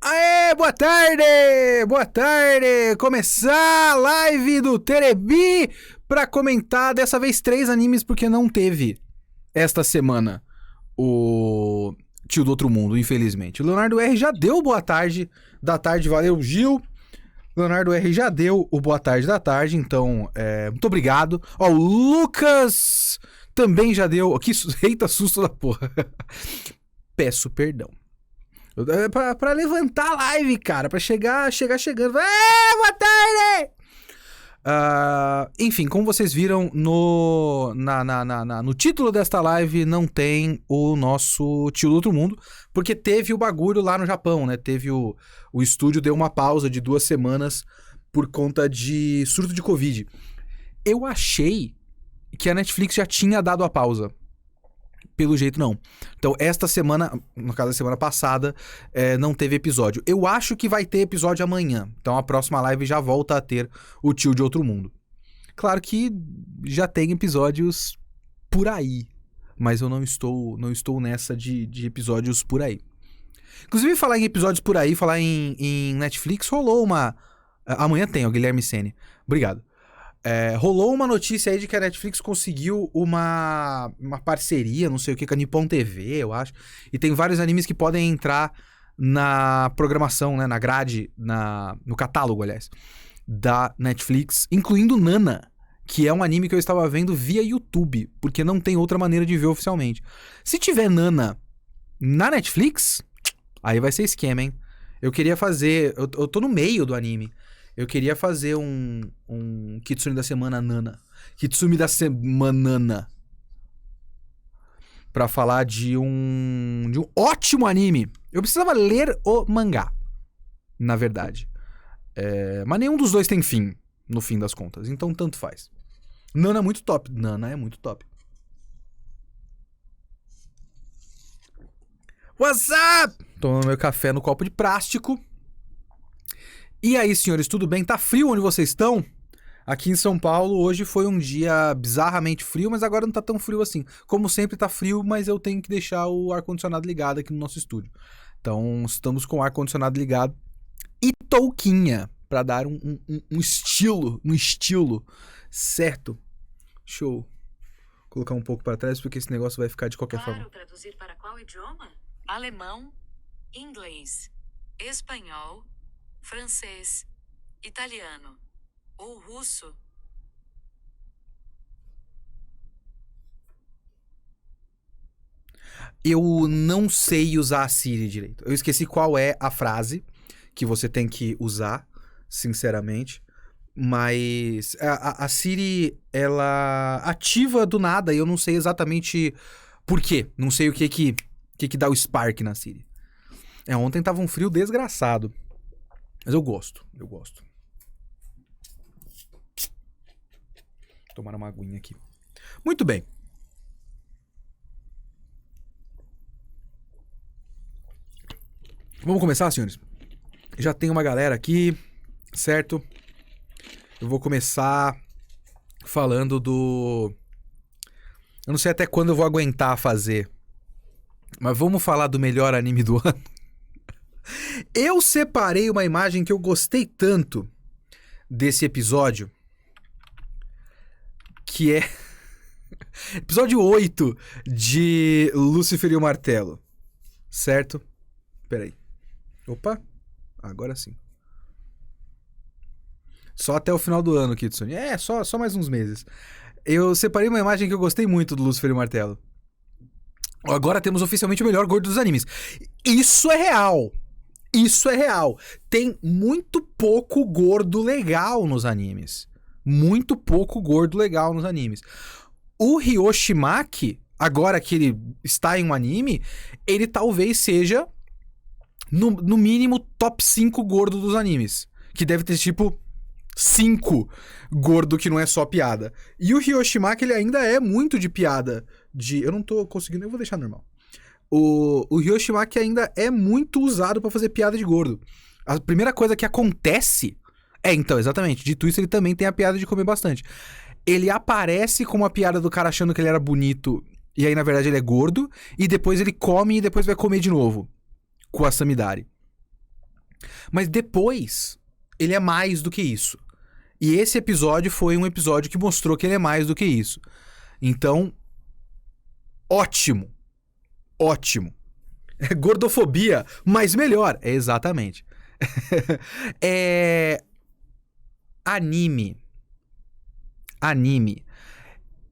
Aê, boa tarde! Boa tarde! Começar a live do Terebi pra comentar dessa vez 3 animes, porque não teve esta semana o Tio do Outro Mundo, infelizmente. O Leonardo R já deu boa tarde da tarde, valeu Gil. Leonardo R já deu o boa tarde da tarde, então, muito obrigado. Ó, o Lucas também já deu... Eita, susto da porra. Peço perdão. Pra levantar a live, cara. Pra chegar chegando. Boa tarde! Enfim, como vocês viram no título desta live, não tem o nosso Tio do Outro Mundo, porque teve o bagulho lá no Japão, né? Teve o estúdio deu uma pausa de 2 semanas por conta de surto de Covid. Eu achei que a Netflix já tinha dado a pausa. Pelo jeito, não. Então, esta semana, no caso da semana passada, não teve episódio. Eu acho que vai ter episódio amanhã. Então, a próxima live já volta a ter o Tio de Outro Mundo. Claro que já tem episódios por aí. Mas eu não estou nessa de episódios por aí. Inclusive, falar em episódios por aí, falar em Netflix, rolou uma... Amanhã tem, o Guilherme Sene. Obrigado. Rolou uma notícia aí de que a Netflix conseguiu uma parceria, não sei o que, com a Nippon TV, eu acho. E tem vários animes que podem entrar na programação, né, na grade, no catálogo, aliás, da Netflix, incluindo Nana, que é um anime que eu estava vendo via YouTube, porque não tem outra maneira de ver oficialmente. Se tiver Nana na Netflix, aí vai ser esquema, hein? Eu queria fazer... Eu tô no meio do anime. Eu queria fazer um Kitsune da Semana Nana. Kitsune da Semana Nana. Pra falar de um ótimo anime. Eu precisava ler o mangá, na verdade. Mas nenhum dos dois tem fim, no fim das contas. Então, tanto faz. Nana é muito top. Nana é muito top. What's up? Tomando meu café no copo de plástico. E aí, senhores, tudo bem? Tá frio onde vocês estão? Aqui em São Paulo, hoje foi um dia bizarramente frio, mas agora não tá tão frio assim. Como sempre tá frio, mas eu tenho que deixar o ar-condicionado ligado aqui no nosso estúdio. Então, estamos com o ar-condicionado ligado e touquinha, pra dar um estilo certo. Deixa eu colocar um pouco pra trás, porque esse negócio vai ficar de qualquer forma. Traduzir para qual idioma? Alemão, inglês, espanhol, francês, italiano ou russo? Eu não sei usar a Siri direito. Eu esqueci qual é a frase que você tem que usar, sinceramente. Mas a Siri, ela ativa do nada e eu não sei exatamente por quê. Não sei o que dá o spark na Siri. Ontem tava um frio desgraçado. Mas eu gosto. Tomar uma aguinha aqui. Muito bem. Vamos começar, senhores? Já tem uma galera aqui, certo? Eu vou começar falando do... Eu não sei até quando eu vou aguentar fazer. Mas vamos falar do melhor anime do ano. Eu separei uma imagem que eu gostei tanto desse episódio, que é episódio 8 de Lúcifer e o Martelo, certo? Peraí. Opa, agora sim. Só até o final do ano, Kitsune. Só mais uns meses. Eu separei uma imagem que eu gostei muito do Lúcifer e o Martelo. Agora temos oficialmente o melhor gordo dos animes. Isso é real. Tem muito pouco gordo legal nos animes. O Hiroshimaki, agora que ele está em um anime, ele talvez seja, no mínimo, top 5 gordo dos animes. Que deve ter, tipo, 5 gordo que não é só piada. E o Hiroshimaki, ele ainda é muito de piada. Eu não tô conseguindo, eu vou deixar normal. O Hiroshimaki ainda é muito usado pra fazer piada de gordo. A primeira coisa que acontece... então, exatamente. Dito isso, ele também tem a piada de comer bastante. Ele aparece com uma piada do cara achando que ele era bonito, e aí, na verdade, ele é gordo, e depois ele come e depois vai comer de novo. Com a Samidari. Mas depois, ele é mais do que isso. E esse episódio foi um episódio que mostrou que ele é mais do que isso. Então, ótimo. Ótimo. É gordofobia, mas melhor. É exatamente. Anime. Anime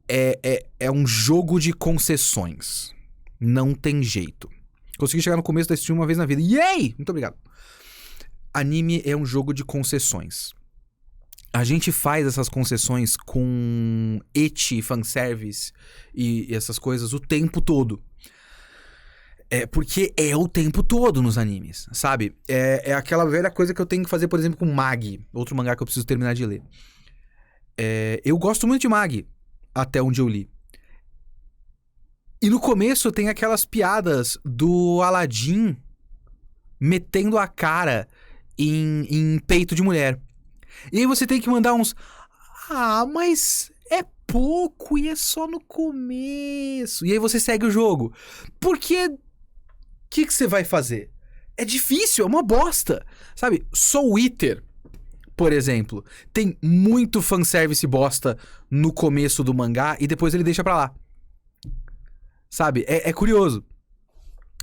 é um jogo de concessões. Não tem jeito. Consegui chegar no começo da stream uma vez na vida. Yay! Muito obrigado. Anime é um jogo de concessões. A gente faz essas concessões com ecchi, fanservice e essas coisas o tempo todo. Porque é o tempo todo nos animes, sabe? É aquela velha coisa que eu tenho que fazer, por exemplo, com Mag, outro mangá que eu preciso terminar de ler. Eu gosto muito de Mag, até onde eu li. E no começo tem aquelas piadas do Aladdin metendo a cara em peito de mulher. E aí você tem que mandar uns... mas é pouco e é só no começo. E aí você segue o jogo. Porque... O que você vai fazer? É difícil, é uma bosta. Sabe? Soul Eater, por exemplo, tem muito fanservice bosta no começo do mangá e depois ele deixa pra lá. Sabe? É curioso.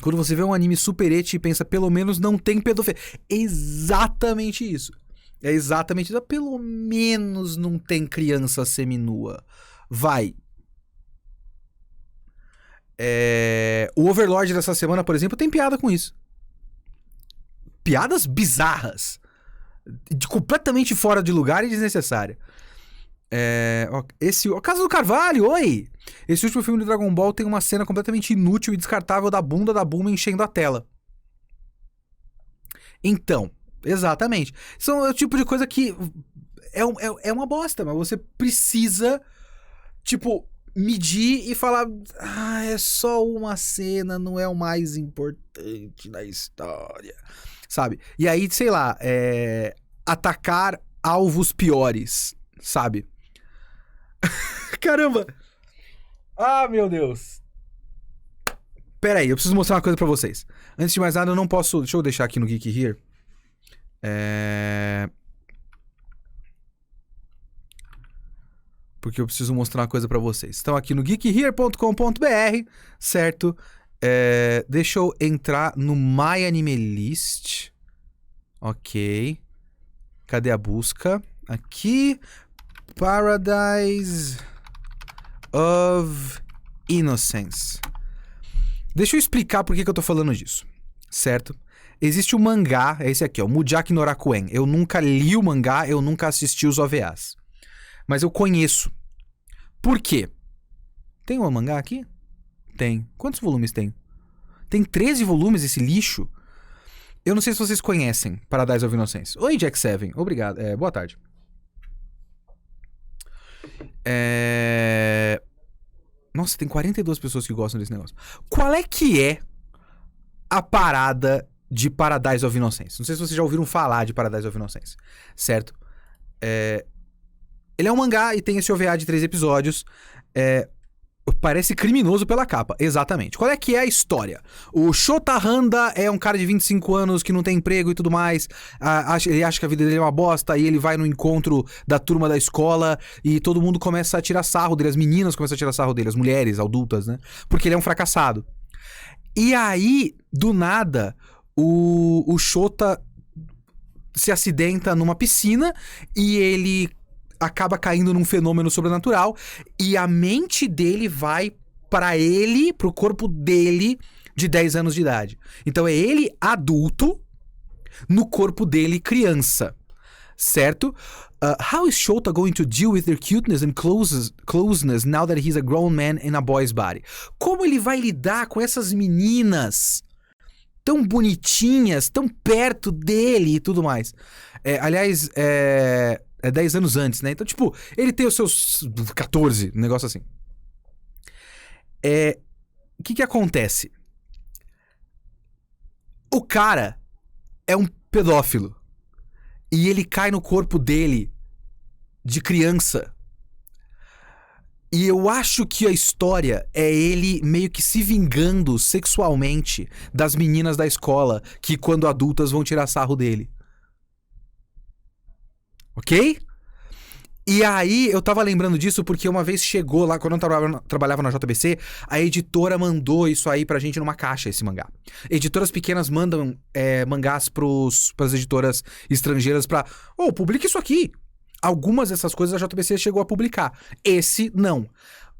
Quando você vê um anime super ecchi e pensa, pelo menos não tem pedofilia. Exatamente isso. É exatamente isso. Pelo menos não tem criança seminua. Vai. O Overlord dessa semana, por exemplo, tem piada com isso. Piadas bizarras. Completamente fora de lugar e desnecessária. O Casa do Carvalho, oi! Esse último filme do Dragon Ball tem uma cena completamente inútil e descartável da bunda da Bulma enchendo a tela. Então, exatamente. São o tipo de coisa que é uma bosta, mas você precisa, tipo, medir e falar, é só uma cena, não é o mais importante da história, sabe? E aí, sei lá, atacar alvos piores, sabe? Caramba! Meu Deus! Pera aí, eu preciso mostrar uma coisa pra vocês. Antes de mais nada, eu não posso... Deixa eu deixar aqui no Geek Here. Porque eu preciso mostrar uma coisa pra vocês. Estão aqui no geekhere.com.br, certo? Deixa eu entrar no My Anime List. Ok. Cadê a busca? Aqui. Paradise of Innocence. Deixa eu explicar por que eu tô falando disso, certo? Existe um mangá, é esse aqui, ó, Mujaki no Rakuen. Eu nunca li o mangá, eu nunca assisti os OVAs. Mas eu conheço. Por quê? Tem um mangá aqui? Tem. Quantos volumes tem? Tem 13 volumes esse lixo? Eu não sei se vocês conhecem Paradise of Innocence. Oi, Jack Seven. Obrigado. Boa tarde. Nossa, tem 42 pessoas que gostam desse negócio. Qual é que é a parada de Paradise of Innocence? Não sei se vocês já ouviram falar de Paradise of Innocence, certo? Ele é um mangá e tem esse OVA de 3 episódios. Parece criminoso pela capa, exatamente. Qual é que é a história? O Shota Handa é um cara de 25 anos que não tem emprego e tudo mais. Ele acha que a vida dele é uma bosta e ele vai no encontro da turma da escola e todo mundo começa a tirar sarro dele, as meninas começam a tirar sarro dele, as mulheres, adultas, né? Porque ele é um fracassado. E aí, do nada, o Shota se acidenta numa piscina e ele acaba caindo num fenômeno sobrenatural e a mente dele vai pro corpo dele de 10 anos de idade. Então é ele adulto no corpo dele criança, certo? How is Shota going to deal with their cuteness and closeness now that he's a grown man in a boy's body? Como ele vai lidar com essas meninas tão bonitinhas, tão perto dele e tudo mais? Aliás, 10 anos antes, né? Então, tipo, ele tem os seus 14, um negócio assim. O que acontece? O cara é um pedófilo. E ele cai no corpo dele de criança. E eu acho que a história é ele meio que se vingando sexualmente das meninas da escola que, quando adultas, vão tirar sarro dele. Ok? E aí, eu tava lembrando disso porque uma vez chegou lá, quando eu trabalhava na JBC, a editora mandou isso aí pra gente numa caixa, esse mangá. Editoras pequenas mandam mangás pras editoras estrangeiras pra... publica isso aqui. Algumas dessas coisas a JBC chegou a publicar. Esse, não.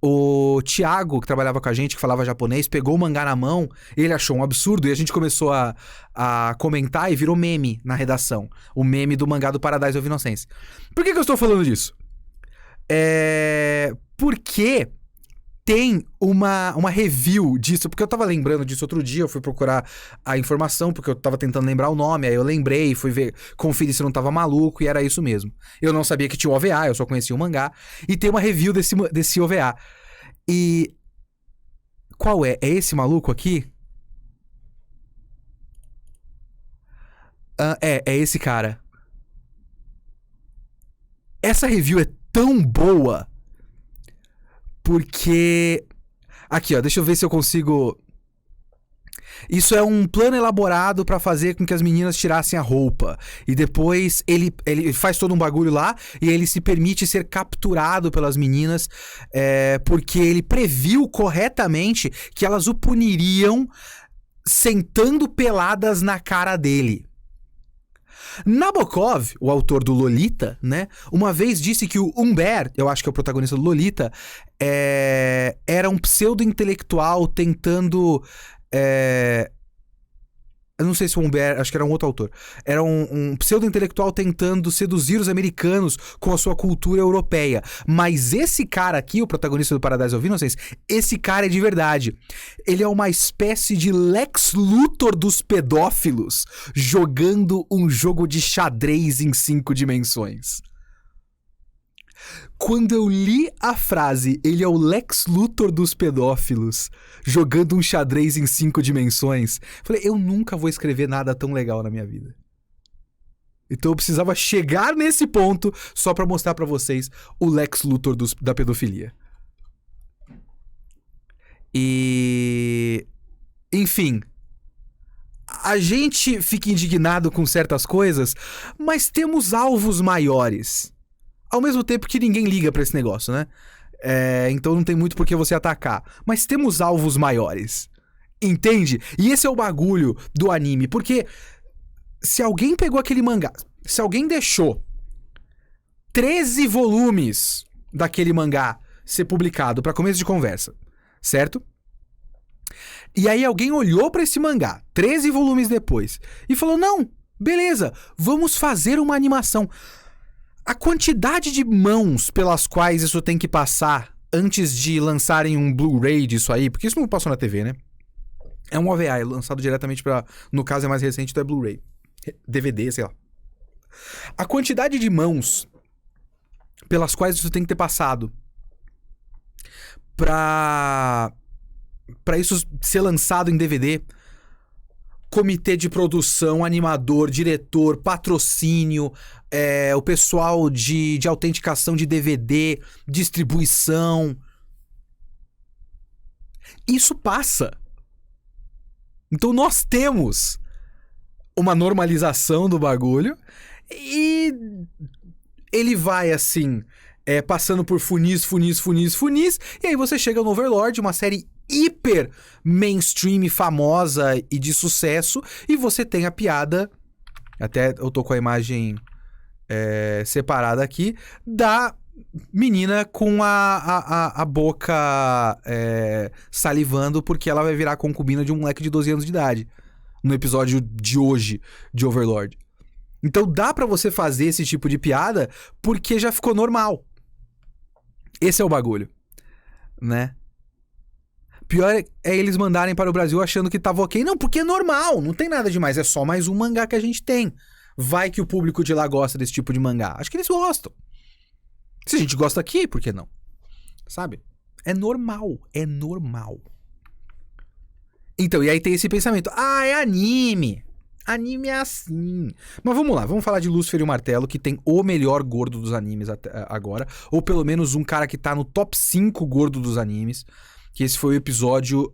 O Thiago, que trabalhava com a gente, que falava japonês, pegou o mangá na mão, ele achou um absurdo e a gente começou a comentar e virou meme na redação. O meme do mangá do Paradise of Innocence. Por que eu estou falando disso? Porque tem uma review disso, porque eu tava lembrando disso outro dia, eu fui procurar a informação, porque eu tava tentando lembrar o nome, aí eu lembrei, fui ver, conferir se não tava maluco, e era isso mesmo. Eu não sabia que tinha o OVA, eu só conhecia o mangá, e tem uma review desse OVA. E... qual é? É esse maluco aqui? É esse cara. Essa review é tão boa... porque... aqui, ó, deixa eu ver se eu consigo... isso é um plano elaborado pra fazer com que as meninas tirassem a roupa. E depois ele faz todo um bagulho lá e ele se permite ser capturado pelas meninas porque ele previu corretamente que elas o puniriam sentando peladas na cara dele. Nabokov, o autor do Lolita, né, uma vez disse que o Humbert, eu acho que é o protagonista do Lolita, era um pseudo-intelectual tentando... eu não sei se o Humbert, acho que era um outro autor. Era um pseudo-intelectual tentando seduzir os americanos com a sua cultura europeia. Mas esse cara aqui, o protagonista do Paradise of Innocence, esse cara é de verdade. Ele é uma espécie de Lex Luthor dos pedófilos, jogando um jogo de xadrez em 5 dimensões. Quando eu li a frase, ele é o Lex Luthor dos pedófilos, jogando um xadrez em 5 dimensões, falei, eu nunca vou escrever nada tão legal na minha vida. Então eu precisava chegar nesse ponto só pra mostrar pra vocês o Lex Luthor da pedofilia. E... enfim... a gente fica indignado com certas coisas, mas temos alvos maiores. Ao mesmo tempo que ninguém liga pra esse negócio, né? Então não tem muito por que você atacar. Mas temos alvos maiores. Entende? E esse é o bagulho do anime. Porque se alguém pegou aquele mangá... se alguém deixou 13 volumes daquele mangá ser publicado pra começo de conversa, certo? E aí alguém olhou pra esse mangá 13 volumes depois e falou, não, beleza, vamos fazer uma animação... a quantidade de mãos pelas quais isso tem que passar antes de lançarem um Blu-ray disso aí, porque isso não passou na TV, né? É um OVA, é lançado diretamente pra... no caso é mais recente, então é Blu-ray. DVD, sei lá. A quantidade de mãos pelas quais isso tem que ter passado pra isso ser lançado em DVD... comitê de produção, animador, diretor, patrocínio, o pessoal de autenticação de DVD, distribuição. Isso passa. Então nós temos uma normalização do bagulho e ele vai assim, passando por funis, e aí você chega no Overlord, uma série hiper mainstream, famosa e de sucesso, e você tem a piada, até eu tô com a imagem separada aqui, da menina com a boca salivando porque ela vai virar concubina de um moleque de 12 anos de idade, no episódio de hoje de Overlord. Então dá pra você fazer esse tipo de piada porque já ficou normal. Esse é o bagulho, né? Pior é eles mandarem para o Brasil achando que tava ok. Não, porque é normal, não tem nada demais. É só mais um mangá que a gente tem. Vai que o público de lá gosta desse tipo de mangá. Acho que eles gostam. Se a gente gosta aqui, por que não? Sabe? É normal, é normal. Então, e aí tem esse pensamento. Ah, é anime. Anime é assim. Mas vamos lá, vamos falar de Lúcifer e o Martelo, que tem o melhor gordo dos animes até agora. Ou pelo menos um cara que tá no top 5 gordo dos animes. Que esse foi o episódio...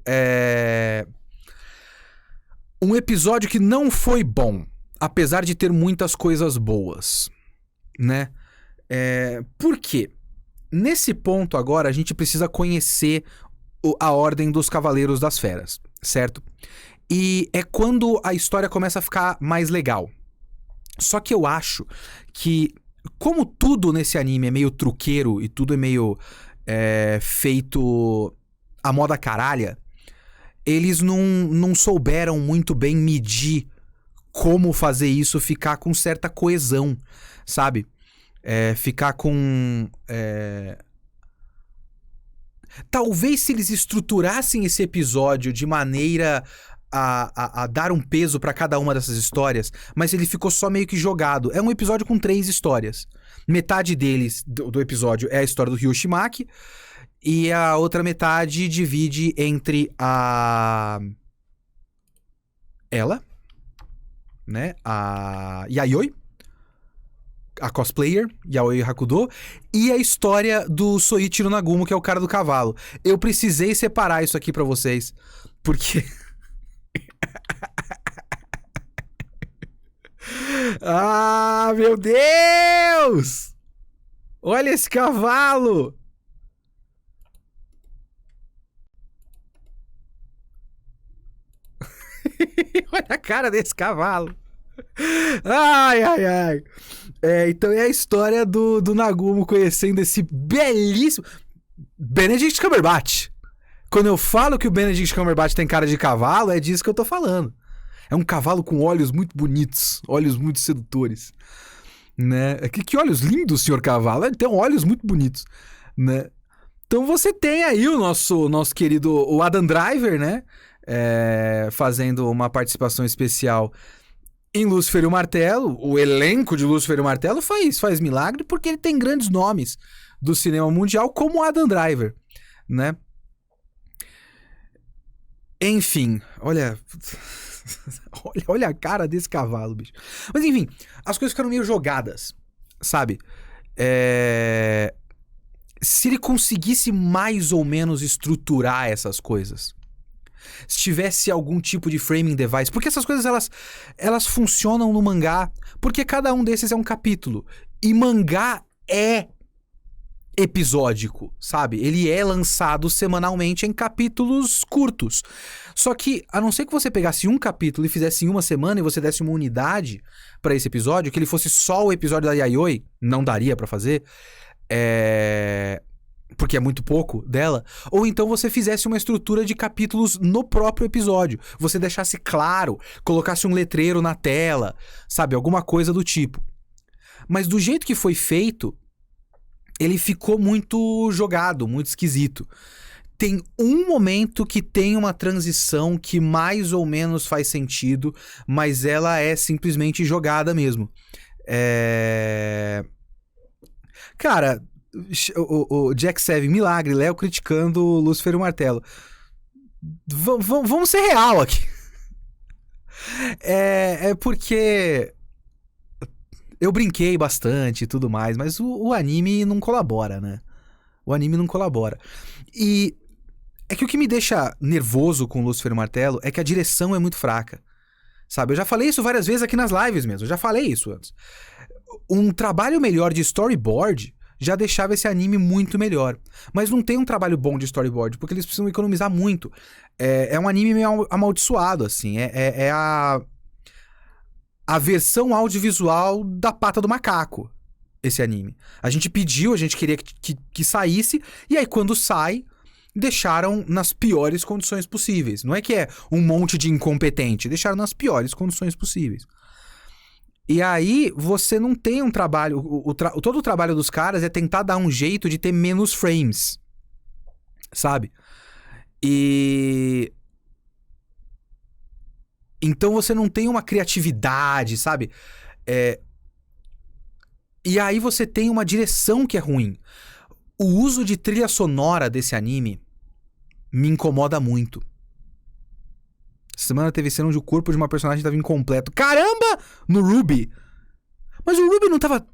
Um episódio que não foi bom, apesar de ter muitas coisas boas, né? Por quê? Nesse ponto agora, a gente precisa conhecer a Ordem dos Cavaleiros das Feras, certo? E é quando a história começa a ficar mais legal. Só que eu acho que, como tudo nesse anime é meio truqueiro e tudo é meio feito à moda caralha, eles não souberam muito bem medir como fazer isso ficar com certa coesão, sabe? Ficar com... Talvez se eles estruturassem esse episódio de maneira a dar um peso pra cada uma dessas histórias, mas ele ficou só meio que jogado. É um episódio com 3 histórias. Metade deles, do episódio, é a história do Hiroshimaki, e a outra metade divide entre ela, né? A Yayoi, a cosplayer, Yaoi Hakudo, e a história do Soichiro Nagumo, que é o cara do cavalo. Eu precisei separar isso aqui pra vocês, porque... Ah, meu Deus! Olha esse cavalo! Olha a cara desse cavalo! Ai, ai, ai! Então é a história do Nagumo conhecendo esse belíssimo... Benedict Cumberbatch! Quando eu falo que o Benedict Cumberbatch tem cara de cavalo, é disso que eu tô falando. É um cavalo com olhos muito bonitos, olhos muito sedutores, né? Que olhos lindos, senhor cavalo. Ele tem olhos muito bonitos, né? Então você tem aí o nosso querido o Adam Driver, né? Fazendo uma participação especial em Lúcifer e o Martelo. O elenco de Lúcifer e o Martelo faz milagre porque ele tem grandes nomes do cinema mundial, como o Adam Driver, né? Enfim, olha a cara desse cavalo, bicho. Mas enfim, as coisas ficaram meio jogadas, sabe? Se ele conseguisse mais ou menos estruturar essas coisas, se tivesse algum tipo de framing device, porque essas coisas elas funcionam no mangá, porque cada um desses é um capítulo. E mangá é episódico, sabe? Ele é lançado semanalmente em capítulos curtos. Só que, a não ser que você pegasse um capítulo e fizesse em uma semana e você desse uma unidade pra esse episódio, que ele fosse só o episódio da Yayoi, não daria pra fazer, porque é muito pouco dela, ou então você fizesse uma estrutura de capítulos no próprio episódio, você deixasse claro, colocasse um letreiro na tela, sabe? Alguma coisa do tipo. Mas do jeito que foi feito, ele ficou muito jogado, muito esquisito. Tem um momento que tem uma transição que mais ou menos faz sentido, mas ela é simplesmente jogada mesmo. Cara, o Jack Seven, milagre, Léo criticando o Lúcifer e o Martelo. Vamos ser real aqui. Porque... eu brinquei bastante e tudo mais, mas o anime não colabora, né? O anime não colabora. E é que o que me deixa nervoso com o Lúcifer e o Martelo é que a direção é muito fraca, sabe? Eu já falei isso várias vezes aqui nas lives mesmo, eu já falei isso antes. Um trabalho melhor de storyboard já deixava esse anime muito melhor. Mas não tem um trabalho bom de storyboard, porque eles precisam economizar muito. É um anime meio amaldiçoado, assim. É a versão audiovisual da Pata do Macaco, esse anime. A gente pediu, a gente queria que saísse, e aí quando sai, deixaram nas piores condições possíveis. Não é que é um monte de incompetente, deixaram nas piores condições possíveis. E aí você não tem um trabalho... todo o trabalho dos caras é tentar dar um jeito de ter menos frames, sabe? Então você não tem uma criatividade, sabe? E aí você tem uma direção que é ruim. O uso de trilha sonora desse anime me incomoda muito. Essa semana teve cena onde o corpo de uma personagem estava incompleto. Caramba! No Ruby! Mas o Ruby não tava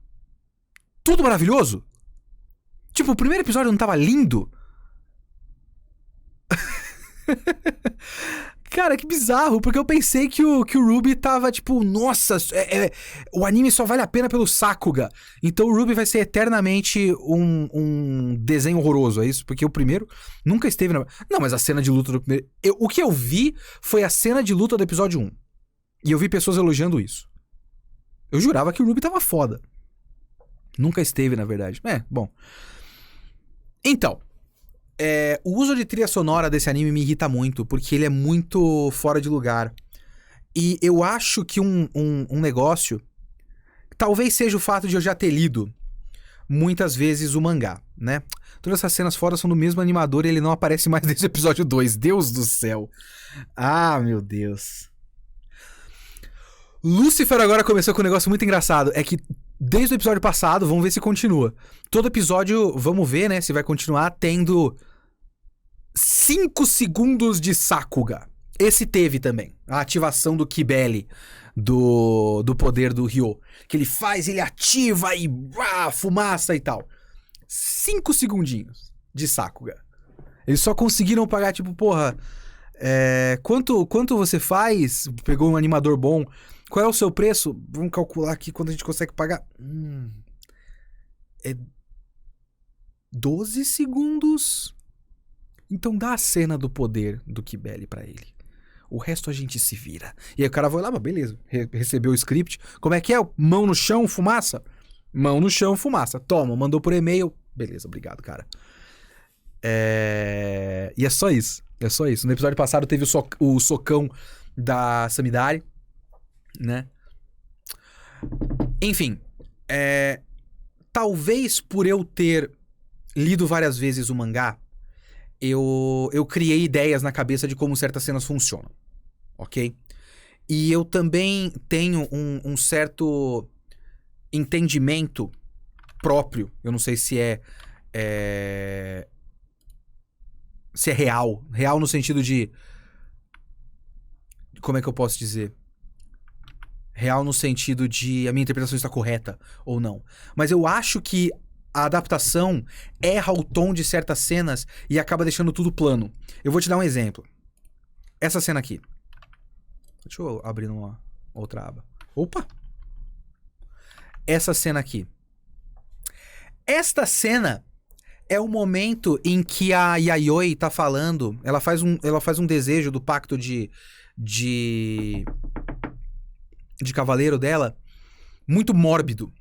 tudo maravilhoso? Tipo, o primeiro episódio não tava lindo? Cara, que bizarro, porque eu pensei que o Ruby tava tipo, nossa, o anime só vale a pena pelo Sakuga. Então o Ruby vai ser eternamente um desenho horroroso, é isso? Porque o primeiro nunca esteve na... Não, mas a cena de luta do primeiro... o que eu vi foi a cena de luta do episódio 1. E eu vi pessoas elogiando isso. Eu jurava que o Ruby tava foda. Nunca esteve, na verdade. Bom. Então... o uso de trilha sonora desse anime me irrita muito, porque ele é muito fora de lugar. E eu acho que um negócio... Talvez seja o fato de eu já ter lido muitas vezes o mangá, né? Todas essas cenas fora são do mesmo animador e ele não aparece mais desde o episódio 2. Deus do céu. Ah, meu Deus. Lucifer agora começou com um negócio muito engraçado. É que desde o episódio passado, vamos ver se continua. Todo episódio, vamos ver, né, se vai continuar tendo 5 segundos de Sakuga. Esse teve também. A ativação do Kibele, do poder do Ryo. Que ele faz, ele ativa e fumaça e tal. 5 segundinhos de Sakuga. Eles só conseguiram pagar, tipo, porra... quanto você faz? Pegou um animador bom. Qual é o seu preço? Vamos calcular aqui quanto a gente consegue pagar. É 12 segundos. Então dá a cena do poder do Kibele pra ele. O resto a gente se vira. E aí o cara vai lá, mas beleza. Recebeu o script. Como é que é? Mão no chão, fumaça? Mão no chão, fumaça. Toma, mandou por e-mail. Beleza, obrigado, cara. E é só isso. É só isso. No episódio passado teve o socão da Samidari, né? Enfim. Talvez por eu ter lido várias vezes o mangá, eu criei ideias na cabeça de como certas cenas funcionam, ok? E eu também tenho um certo entendimento próprio, eu não sei se é real no sentido de... Como é que eu posso dizer? Real no sentido de a minha interpretação está correta ou não. Mas eu acho que a adaptação erra o tom de certas cenas e acaba deixando tudo plano. Eu vou te dar um exemplo. Essa cena aqui. Deixa eu abrir numa outra aba. Opa! Essa cena aqui. Esta cena é o momento em que a Yayoi tá falando. Ela faz um desejo do pacto de cavaleiro dela muito mórbido.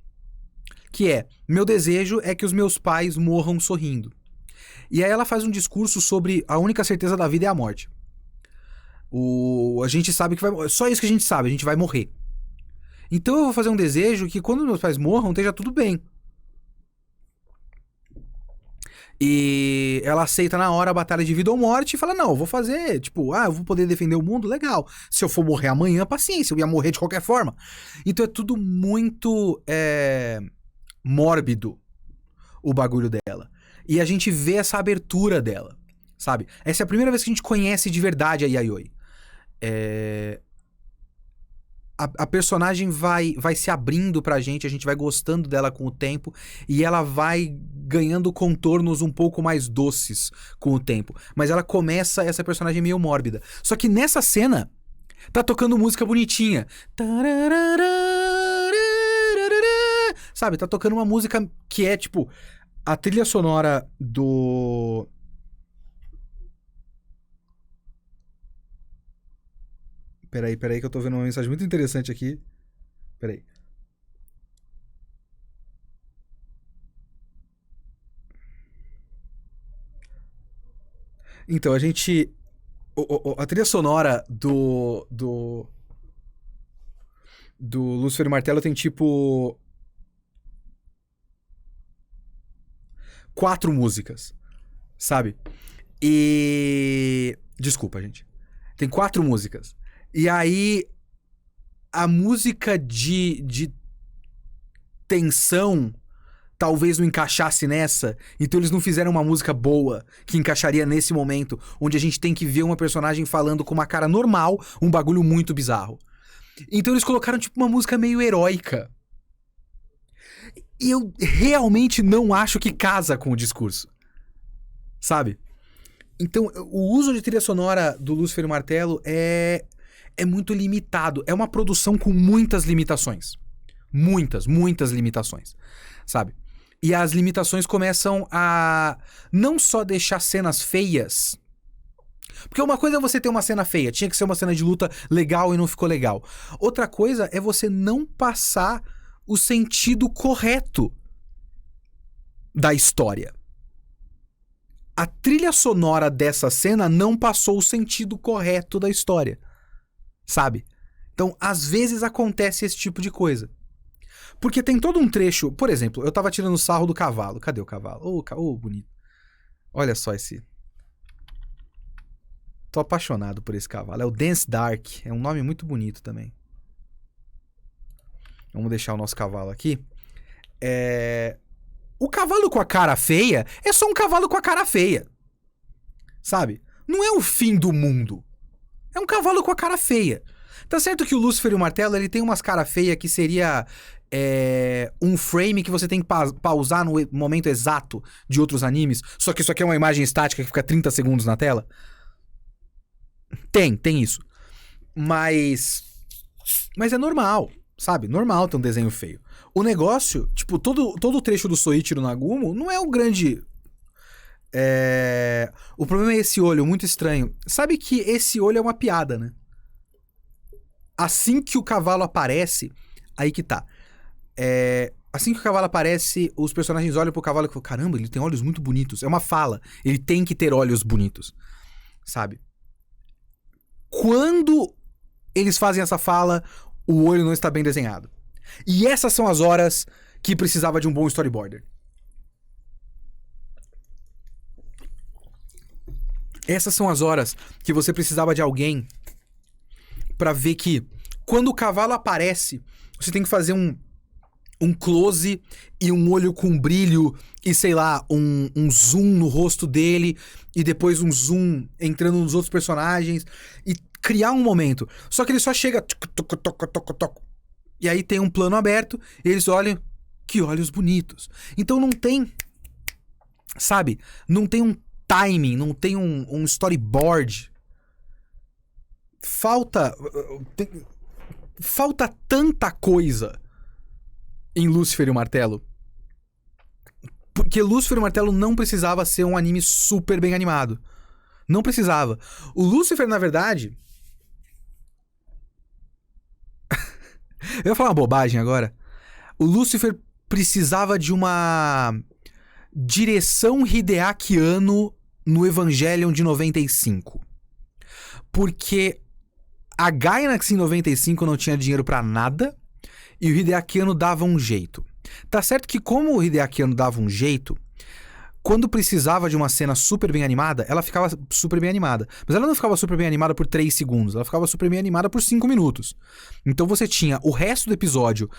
Que é, meu desejo é que os meus pais morram sorrindo. E aí ela faz um discurso sobre a única certeza da vida é a morte. A gente sabe que vai... Só isso que a gente sabe, a gente vai morrer. Então eu vou fazer um desejo que quando meus pais morram, esteja tudo bem. E ela aceita na hora a batalha de vida ou morte e fala, não, eu vou fazer, tipo, eu vou poder defender o mundo, legal. Se eu for morrer amanhã, paciência, eu ia morrer de qualquer forma. Então é tudo muito... mórbido o bagulho dela. E a gente vê essa abertura dela, sabe? Essa é a primeira vez que a gente conhece de verdade a Yayoi. A personagem vai se abrindo pra gente, a gente vai gostando dela com o tempo e ela vai ganhando contornos um pouco mais doces com o tempo. Mas ela começa essa personagem meio mórbida. Só que nessa cena tá tocando música bonitinha. Sabe, tá tocando uma música que é, tipo, a trilha sonora do... Peraí, que eu tô vendo uma mensagem muito interessante aqui. Peraí. Então, a gente... A trilha sonora do Lúcifer e Martelo tem, tipo... 4 músicas, sabe? E... Desculpa, gente. Tem 4 músicas. E aí, a música de tensão talvez não encaixasse nessa, então eles não fizeram uma música boa que encaixaria nesse momento, onde a gente tem que ver uma personagem falando com uma cara normal, um bagulho muito bizarro. Então eles colocaram tipo uma música meio heróica. E eu realmente não acho que casa com o discurso. Sabe? Então, o uso de trilha sonora do Lúcifer e o Martelo é muito limitado. É uma produção com muitas limitações. Muitas limitações. Sabe? E as limitações começam a não só deixar cenas feias. Porque uma coisa é você ter uma cena feia. Tinha que ser uma cena de luta legal e não ficou legal. Outra coisa é você não passar o sentido correto da história. A trilha sonora dessa cena não passou o sentido correto da história. Sabe? Então, às vezes acontece esse tipo de coisa. Porque tem todo um trecho... Por exemplo, eu tava tirando sarro do cavalo. Cadê o cavalo? Bonito. Olha só esse... Tô apaixonado por esse cavalo. É o Dance Dark. É um nome muito bonito também. Vamos deixar o nosso cavalo aqui. O cavalo com a cara feia é só um cavalo com a cara feia. Sabe? Não é o fim do mundo. É um cavalo com a cara feia. Tá certo que o Lúcifer e o Martelo, ele tem umas cara feia que seria um frame que você tem que pausar no momento exato de outros animes. Só que isso aqui é uma imagem estática que fica 30 segundos na tela. Tem isso. Mas é normal, sabe? Normal ter um desenho feio. O negócio, tipo, todo o trecho do Soichiro Nagumo não é o grande... O problema é esse olho, muito estranho. Sabe que esse olho é uma piada, né? Assim que o cavalo aparece, aí que tá. Assim que o cavalo aparece, os personagens olham pro cavalo e falam, caramba, ele tem olhos muito bonitos. É uma fala. Ele tem que ter olhos bonitos. Sabe? Quando eles fazem essa fala, o olho não está bem desenhado. E essas são as horas que precisava de um bom storyboarder. Essas são as horas que você precisava de alguém pra ver que quando o cavalo aparece, você tem que fazer um close e um olho com brilho e, sei lá, um zoom no rosto dele e depois um zoom entrando nos outros personagens e criar um momento. Só que ele só chega... E aí tem um plano aberto e eles olham... Que olhos bonitos. Então não tem... Sabe? Não tem um timing, não tem um storyboard. Falta tanta coisa em Lúcifer e o Martelo. Porque Lúcifer e o Martelo não precisava ser um anime super bem animado. Não precisava. O Lúcifer, na verdade... Eu ia falar uma bobagem agora. O Lúcifer precisava de uma direção Hideaki Anno no Evangelion de 95. Porque a Gainax em 95 não tinha dinheiro pra nada e o Hideaki Anno dava um jeito. Tá certo que como o Hideaki Anno dava um jeito, quando precisava de uma cena super bem animada, ela ficava super bem animada. Mas ela não ficava super bem animada por 3 segundos, ela ficava super bem animada por 5 minutos. Então você tinha o resto do episódio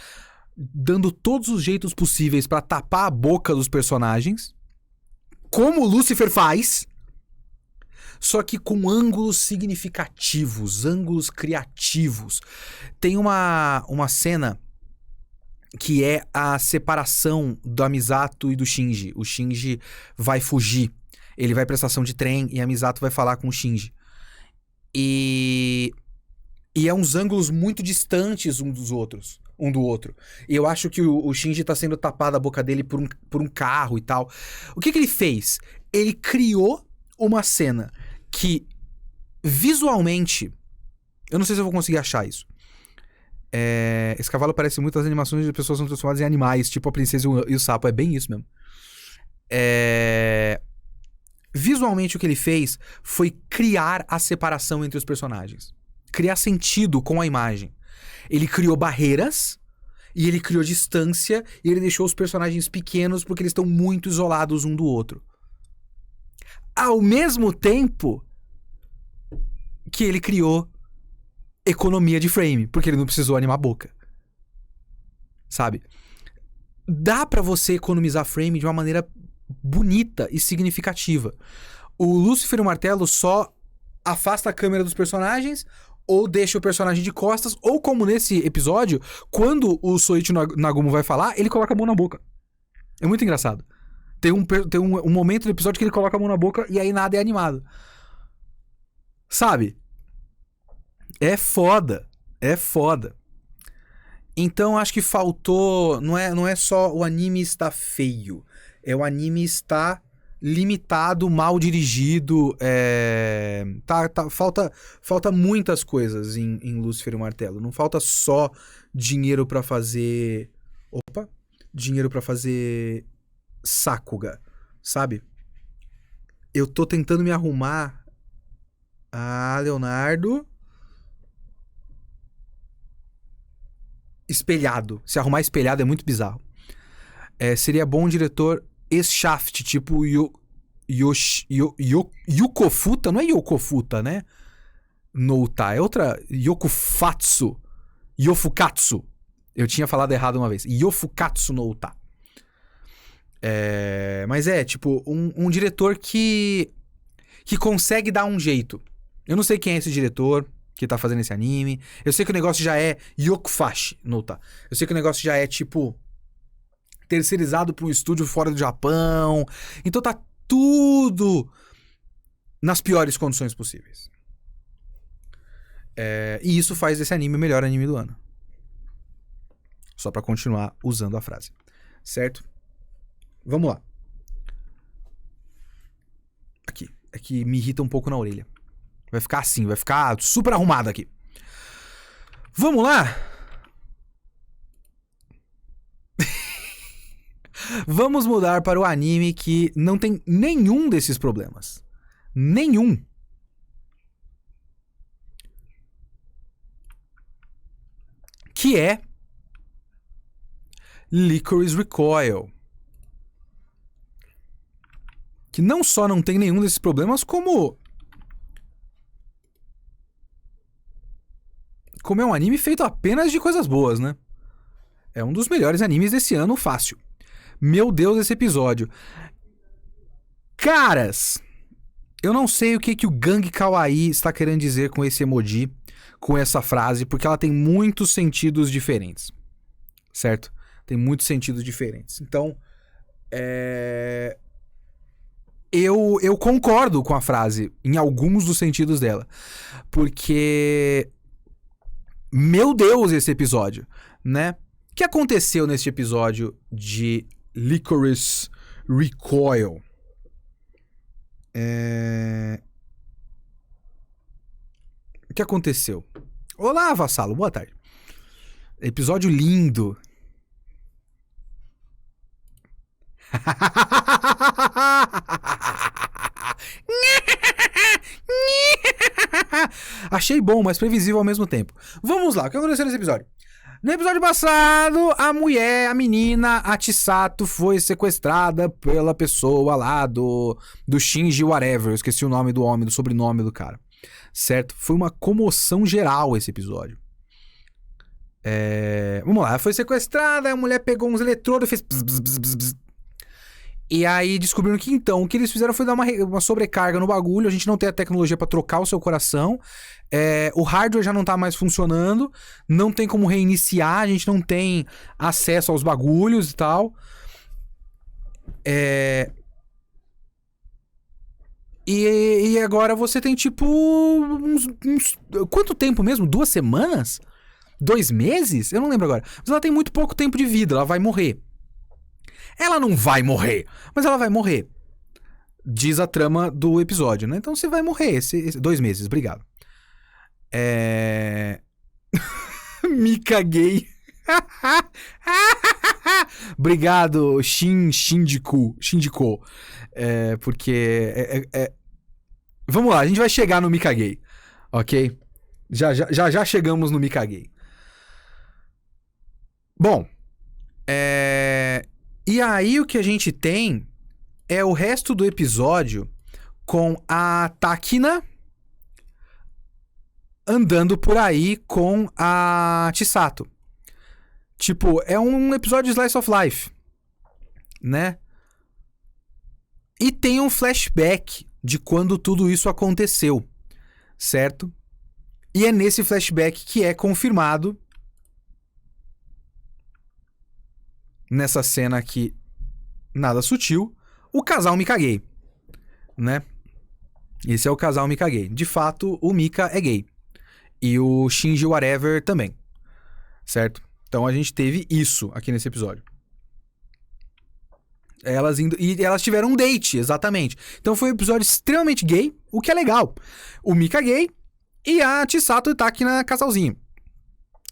dando todos os jeitos possíveis pra tapar a boca dos personagens, como o Lúcifer faz, só que com ângulos significativos, ângulos criativos. Tem uma cena que é a separação do Misato e do Shinji. O Shinji vai fugir. Ele vai pra estação de trem e a Misato vai falar com o Shinji. E é uns ângulos muito distantes um do outro. E eu acho que o Shinji tá sendo tapado a boca dele por um carro e tal. O que ele fez? Ele criou uma cena que, visualmente... Eu não sei se eu vou conseguir achar isso. Esse cavalo parece muito as animações de pessoas são transformadas em animais, tipo a princesa e o sapo. É bem isso mesmo. Visualmente o que ele fez foi criar a separação entre os personagens. Criar sentido com a imagem. Ele criou barreiras e ele criou distância e ele deixou os personagens pequenos porque eles estão muito isolados um do outro. Ao mesmo tempo que ele criou economia de frame, porque ele não precisou animar a boca. Sabe? dá pra você economizar frame de uma maneira bonita e significativa. O Lúcifer e o Martelo só afasta a câmera dos personagens ou deixa o personagem de costas, ou como nesse episódio, quando o Soichi Nagumo vai falar, ele coloca a mão na boca. É muito engraçado. Tem um momento do episódio que ele coloca a mão na boca e aí nada é animado. Sabe? É foda. É foda. Então acho que faltou... Não é só o anime está feio. É o anime está limitado, mal dirigido. Falta muitas coisas em Lúcifer e o Martelo. Não falta só dinheiro pra fazer... Dinheiro pra fazer Sakuga, sabe? Eu tô tentando me arrumar. Leonardo... Espelhado. Se arrumar espelhado é muito bizarro. Seria bom um diretor ex-Shaft, tipo Yokofuta, não é Yokofuta, né? Nouta, é outra... Yofukatsu. Eu tinha falado errado uma vez. Yofukatsu Nouta. Mas tipo, um diretor que consegue dar um jeito. Eu não sei quem é esse diretor que tá fazendo esse anime. Eu sei que o negócio já é Yokufashi Nouta. Eu sei que o negócio já é, tipo... terceirizado para um estúdio fora do Japão. Então tá tudo nas piores condições possíveis. E isso faz desse anime o melhor anime do ano. Só pra continuar usando a frase. Certo? Vamos lá. Aqui. É que me irrita um pouco na orelha. Vai ficar assim, vai ficar super arrumado aqui. Vamos lá? Vamos mudar para o anime que não tem nenhum desses problemas. Nenhum. Que é Lycoris Recoil. Que não só não tem nenhum desses problemas, como é um anime feito apenas de coisas boas, né? É um dos melhores animes desse ano, fácil. Meu Deus, esse episódio. Caras, eu não sei o que o Gang Kawaii está querendo dizer com esse emoji, com essa frase, porque ela tem muitos sentidos diferentes. Certo? Tem muitos sentidos diferentes. Então, eu concordo com a frase em alguns dos sentidos dela. Porque... Meu Deus, esse episódio, né? O que aconteceu nesse episódio de Lycoris Recoil? O que aconteceu? Olá, vassalo, boa tarde. Episódio lindo. Achei bom, mas previsível ao mesmo tempo. Vamos lá, o que aconteceu nesse episódio? No episódio passado, a menina, a Chisato, foi sequestrada pela pessoa lá do Shinji whatever. Eu esqueci o nome do homem, do sobrenome do cara. Certo? Foi uma comoção geral esse episódio. Vamos lá, ela foi sequestrada, a mulher pegou uns eletrodos e fez... Bzz, bzz, bzz, bzz. E aí descobriram que então, o que eles fizeram foi dar uma sobrecarga no bagulho. A gente não tem a tecnologia pra trocar o seu coração. O hardware já não tá mais funcionando. Não tem como reiniciar. A gente não tem acesso aos bagulhos e tal. E agora você tem tipo quanto tempo mesmo? 2 semanas? 2 meses? Eu não lembro agora. Mas ela tem muito pouco tempo de vida. Ela vai morrer. Ela não vai morrer, mas ela vai morrer. Diz a trama do episódio, né? Então você vai morrer. 2 meses, obrigado. Me caguei. Obrigado, Shinjiko. Porque... Vamos lá, a gente vai chegar no me caguei. Ok? Já chegamos no me caguei. Bom. E aí o que a gente tem é o resto do episódio com a Takina andando por aí com a Chisato. Tipo, é um episódio de Slice of Life, né? E tem um flashback de quando tudo isso aconteceu, certo? E é nesse flashback que é confirmado, nessa cena aqui, nada sutil, o casal Mika gay, né? Esse é o casal Mika gay. De fato, o Mika é gay. E o Shinji Whatever também, certo? Então a gente teve isso aqui nesse episódio. E elas tiveram um date, exatamente. Então foi um episódio extremamente gay, o que é legal. O Mika gay e a Chisato e Takina casalzinho.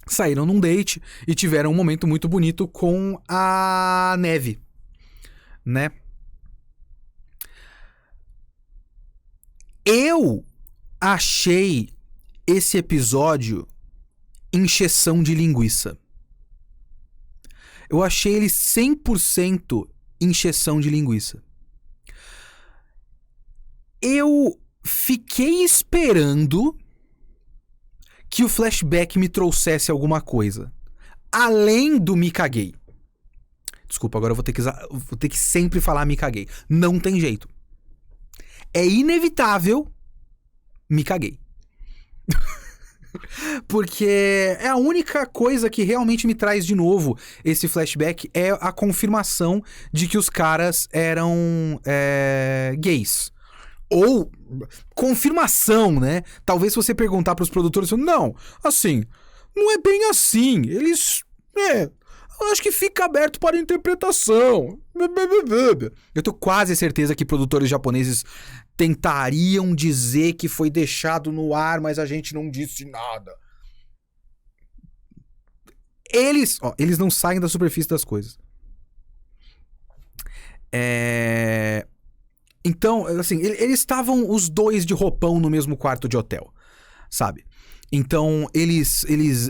Saíram num date e tiveram um momento muito bonito com a neve, né? Eu achei esse episódio encheção de linguiça. Eu achei ele 100% encheção de linguiça. Eu fiquei esperando que o flashback me trouxesse alguma coisa. Além do Mika gay. Desculpa, agora eu vou ter que sempre falar Mika gay. Não tem jeito. É inevitável Mika gay. Porque é a única coisa que realmente me traz de novo esse flashback é a confirmação de que os caras eram gays. Ou confirmação, né? Talvez se você perguntar pros produtores, não, assim, não é bem assim. Eles, eu acho que fica aberto para interpretação. Eu tenho quase certeza que produtores japoneses tentariam dizer que foi deixado no ar, mas a gente não disse nada. Eles não saem da superfície das coisas. Então, assim, eles estavam os dois de roupão no mesmo quarto de hotel, sabe? Então, eles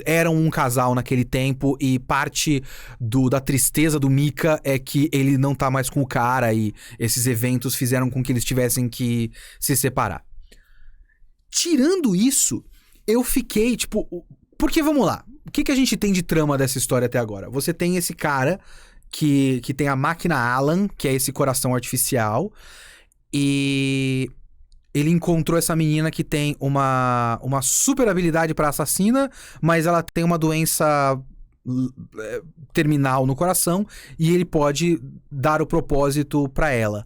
eram um casal naquele tempo e parte da tristeza do Mika é que ele não tá mais com o cara e esses eventos fizeram com que eles tivessem que se separar. Tirando isso, eu fiquei, tipo... Porque, vamos lá, o que a gente tem de trama dessa história até agora? Você tem esse cara que tem a máquina Alan, que é esse coração artificial, e... ele encontrou essa menina que tem uma super habilidade pra assassina, mas ela tem uma doença terminal no coração e ele pode dar o propósito pra ela.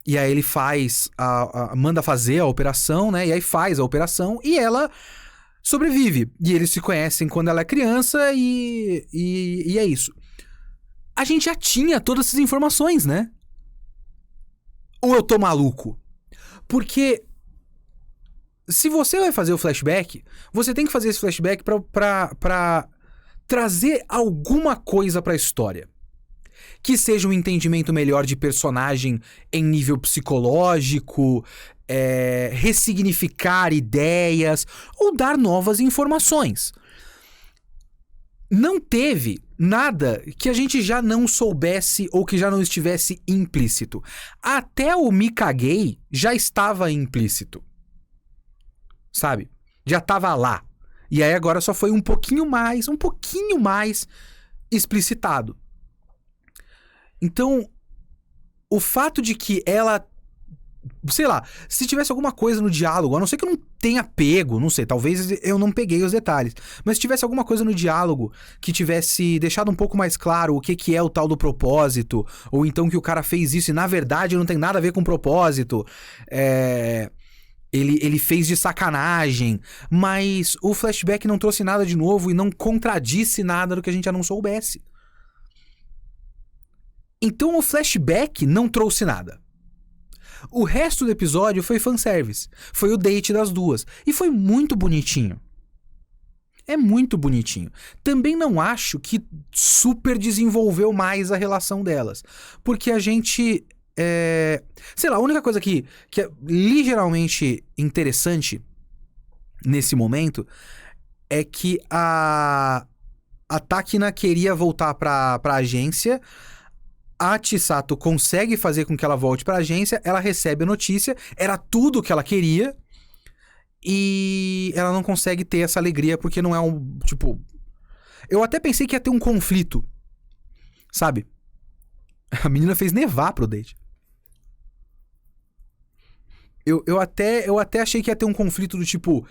E aí ele manda fazer a operação, né? E aí faz a operação e ela sobrevive. E eles se conhecem quando ela é criança e é isso. A gente já tinha todas essas informações, né? Ou eu tô maluco? Porque se você vai fazer o flashback, você tem que fazer esse flashback pra trazer alguma coisa pra história. Que seja um entendimento melhor de personagem em nível psicológico, ressignificar ideias ou dar novas informações. Não teve nada que a gente já não soubesse ou que já não estivesse implícito. Até o Mika gay já estava implícito. Sabe? Já estava lá. E aí agora só foi um pouquinho mais explicitado. Então, o fato de que ela... sei lá, se tivesse alguma coisa no diálogo, a não ser que eu não tenha pego, não sei, talvez eu não peguei os detalhes, mas se tivesse alguma coisa no diálogo que tivesse deixado um pouco mais claro o que é o tal do propósito, ou então que o cara fez isso e na verdade não tem nada a ver com propósito, ele fez de sacanagem, mas o flashback não trouxe nada de novo e não contradisse nada do que a gente já não soubesse. Então o flashback não trouxe nada. O resto do episódio foi fanservice. Foi o date das duas. E foi muito bonitinho. É muito bonitinho. Também não acho que super desenvolveu mais a relação delas. Porque a gente... sei lá, a única coisa que é ligeiramente interessante nesse momento é que a Takina queria voltar pra agência. A Chisato consegue fazer com que ela volte pra agência, ela recebe a notícia, era tudo o que ela queria, e ela não consegue ter essa alegria porque não é um, tipo... Eu até pensei que ia ter um conflito, sabe? A menina fez nevar pro date. Eu até achei que ia ter um conflito do tipo...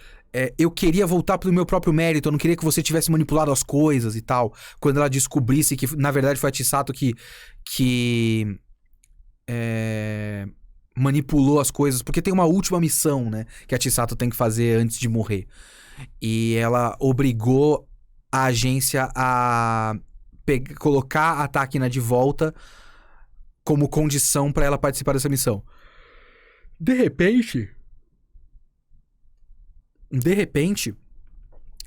eu queria voltar pro meu próprio mérito, eu não queria que você tivesse manipulado as coisas e tal. Quando ela descobrisse que, na verdade, foi a Chisato que manipulou as coisas. Porque tem uma última missão, né? Que a Chisato tem que fazer antes de morrer. E ela obrigou a agência a colocar a Takina de volta como condição pra ela participar dessa missão. De repente,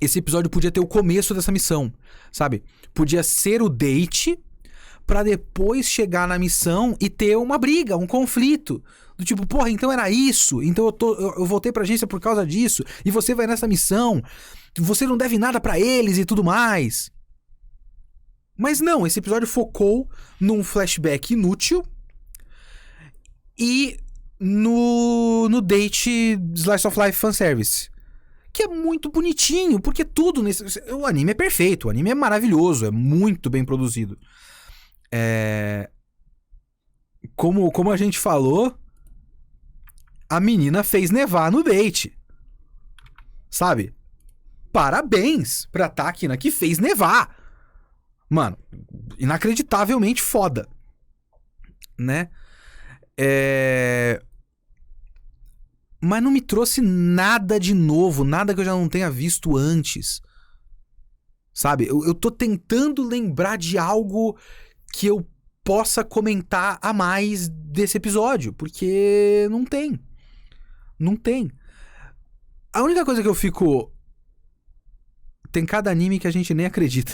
esse episódio podia ter o começo dessa missão, sabe? Podia ser o date pra depois chegar na missão e ter uma briga, um conflito. Do tipo, porra, então era isso, então eu voltei pra agência por causa disso, e você vai nessa missão, você não deve nada pra eles e tudo mais. Mas não, esse episódio focou num flashback inútil e no date Slice of Life fanservice. Que é muito bonitinho, porque tudo nesse... O anime é perfeito, o anime é maravilhoso, é muito bem produzido. Como a gente falou, a menina fez nevar no date. Sabe? Parabéns pra Takina que fez nevar. Mano, inacreditavelmente foda. Né? Mas não me trouxe nada de novo, nada que eu já não tenha visto antes. Sabe? Eu tô tentando lembrar de algo que eu possa comentar a mais desse episódio, porque não tem. Não tem. A única coisa que eu fico... Tem cada anime que a gente nem acredita.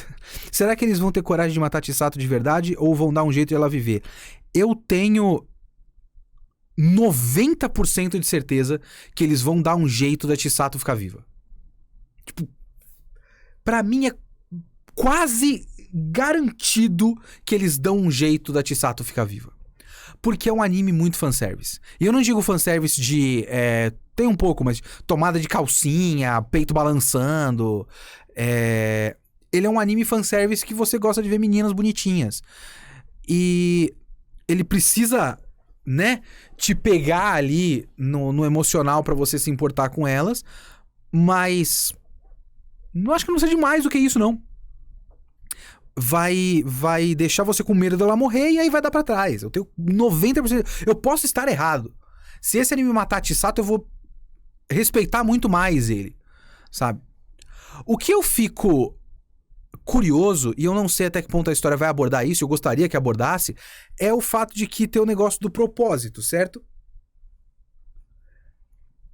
Será que eles vão ter coragem de matar Chisato de verdade ou vão dar um jeito de ela viver? Eu tenho 90% de certeza que eles vão dar um jeito da Chisato ficar viva. Tipo, pra mim é quase garantido que eles dão um jeito da Chisato ficar viva. Porque é um anime muito fanservice. E eu não digo fanservice de... tem um pouco, mas tomada de calcinha, peito balançando. Ele é um anime fanservice que você gosta de ver meninas bonitinhas. E ele precisa... né, te pegar ali no emocional pra você se importar com elas, mas não acho que não seja mais do que isso, não. Vai deixar você com medo dela morrer e aí vai dar pra trás. Eu tenho 90%... Eu posso estar errado. Se esse anime matar a Chisato, eu vou respeitar muito mais ele, sabe? O que eu fico curioso, e eu não sei até que ponto a história vai abordar isso, eu gostaria que abordasse, é o fato de que tem o negócio do propósito, certo?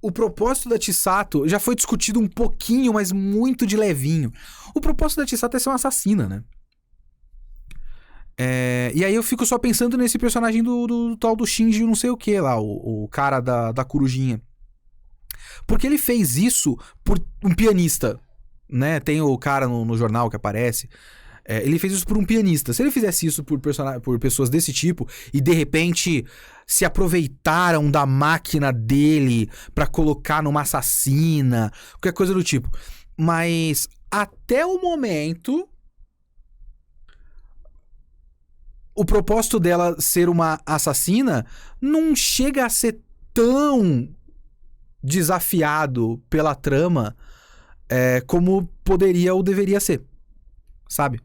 O propósito da Chisato já foi discutido um pouquinho, mas muito de levinho. O propósito da Chisato é ser uma assassina, né? E aí eu fico só pensando nesse personagem do tal do Shinji não sei o que lá, o cara da corujinha. Porque ele fez isso por um pianista, né? Tem o cara no jornal que aparece. Ele fez isso por um pianista. Se ele fizesse isso por pessoas desse tipo e de repente se aproveitaram da máquina dele pra colocar numa assassina, qualquer coisa do tipo. Mas até o momento, o propósito dela ser uma assassina não chega a ser tão desafiado pela trama como poderia ou deveria ser, sabe?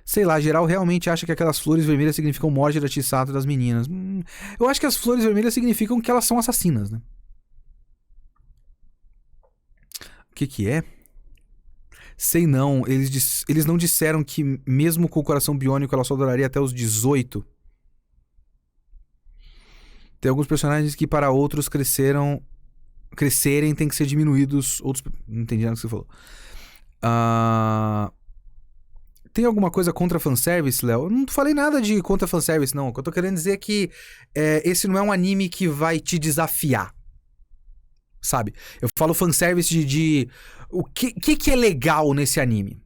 Sei lá, geral realmente acha que aquelas flores vermelhas significam morte da Chisato das meninas. Eu acho que as flores vermelhas significam que elas são assassinas, né? O que é? Sei não, eles não disseram que mesmo com o coração biônico ela só duraria até os 18. Tem alguns personagens que para outros crescerem tem que ser diminuídos. Outros... Não entendi nada que você falou. Tem alguma coisa contra fanservice, Léo? Eu não falei nada de contra fanservice, não. O que eu tô querendo dizer é que esse não é um anime que vai te desafiar. Sabe? Eu falo fanservice de o que é legal nesse anime?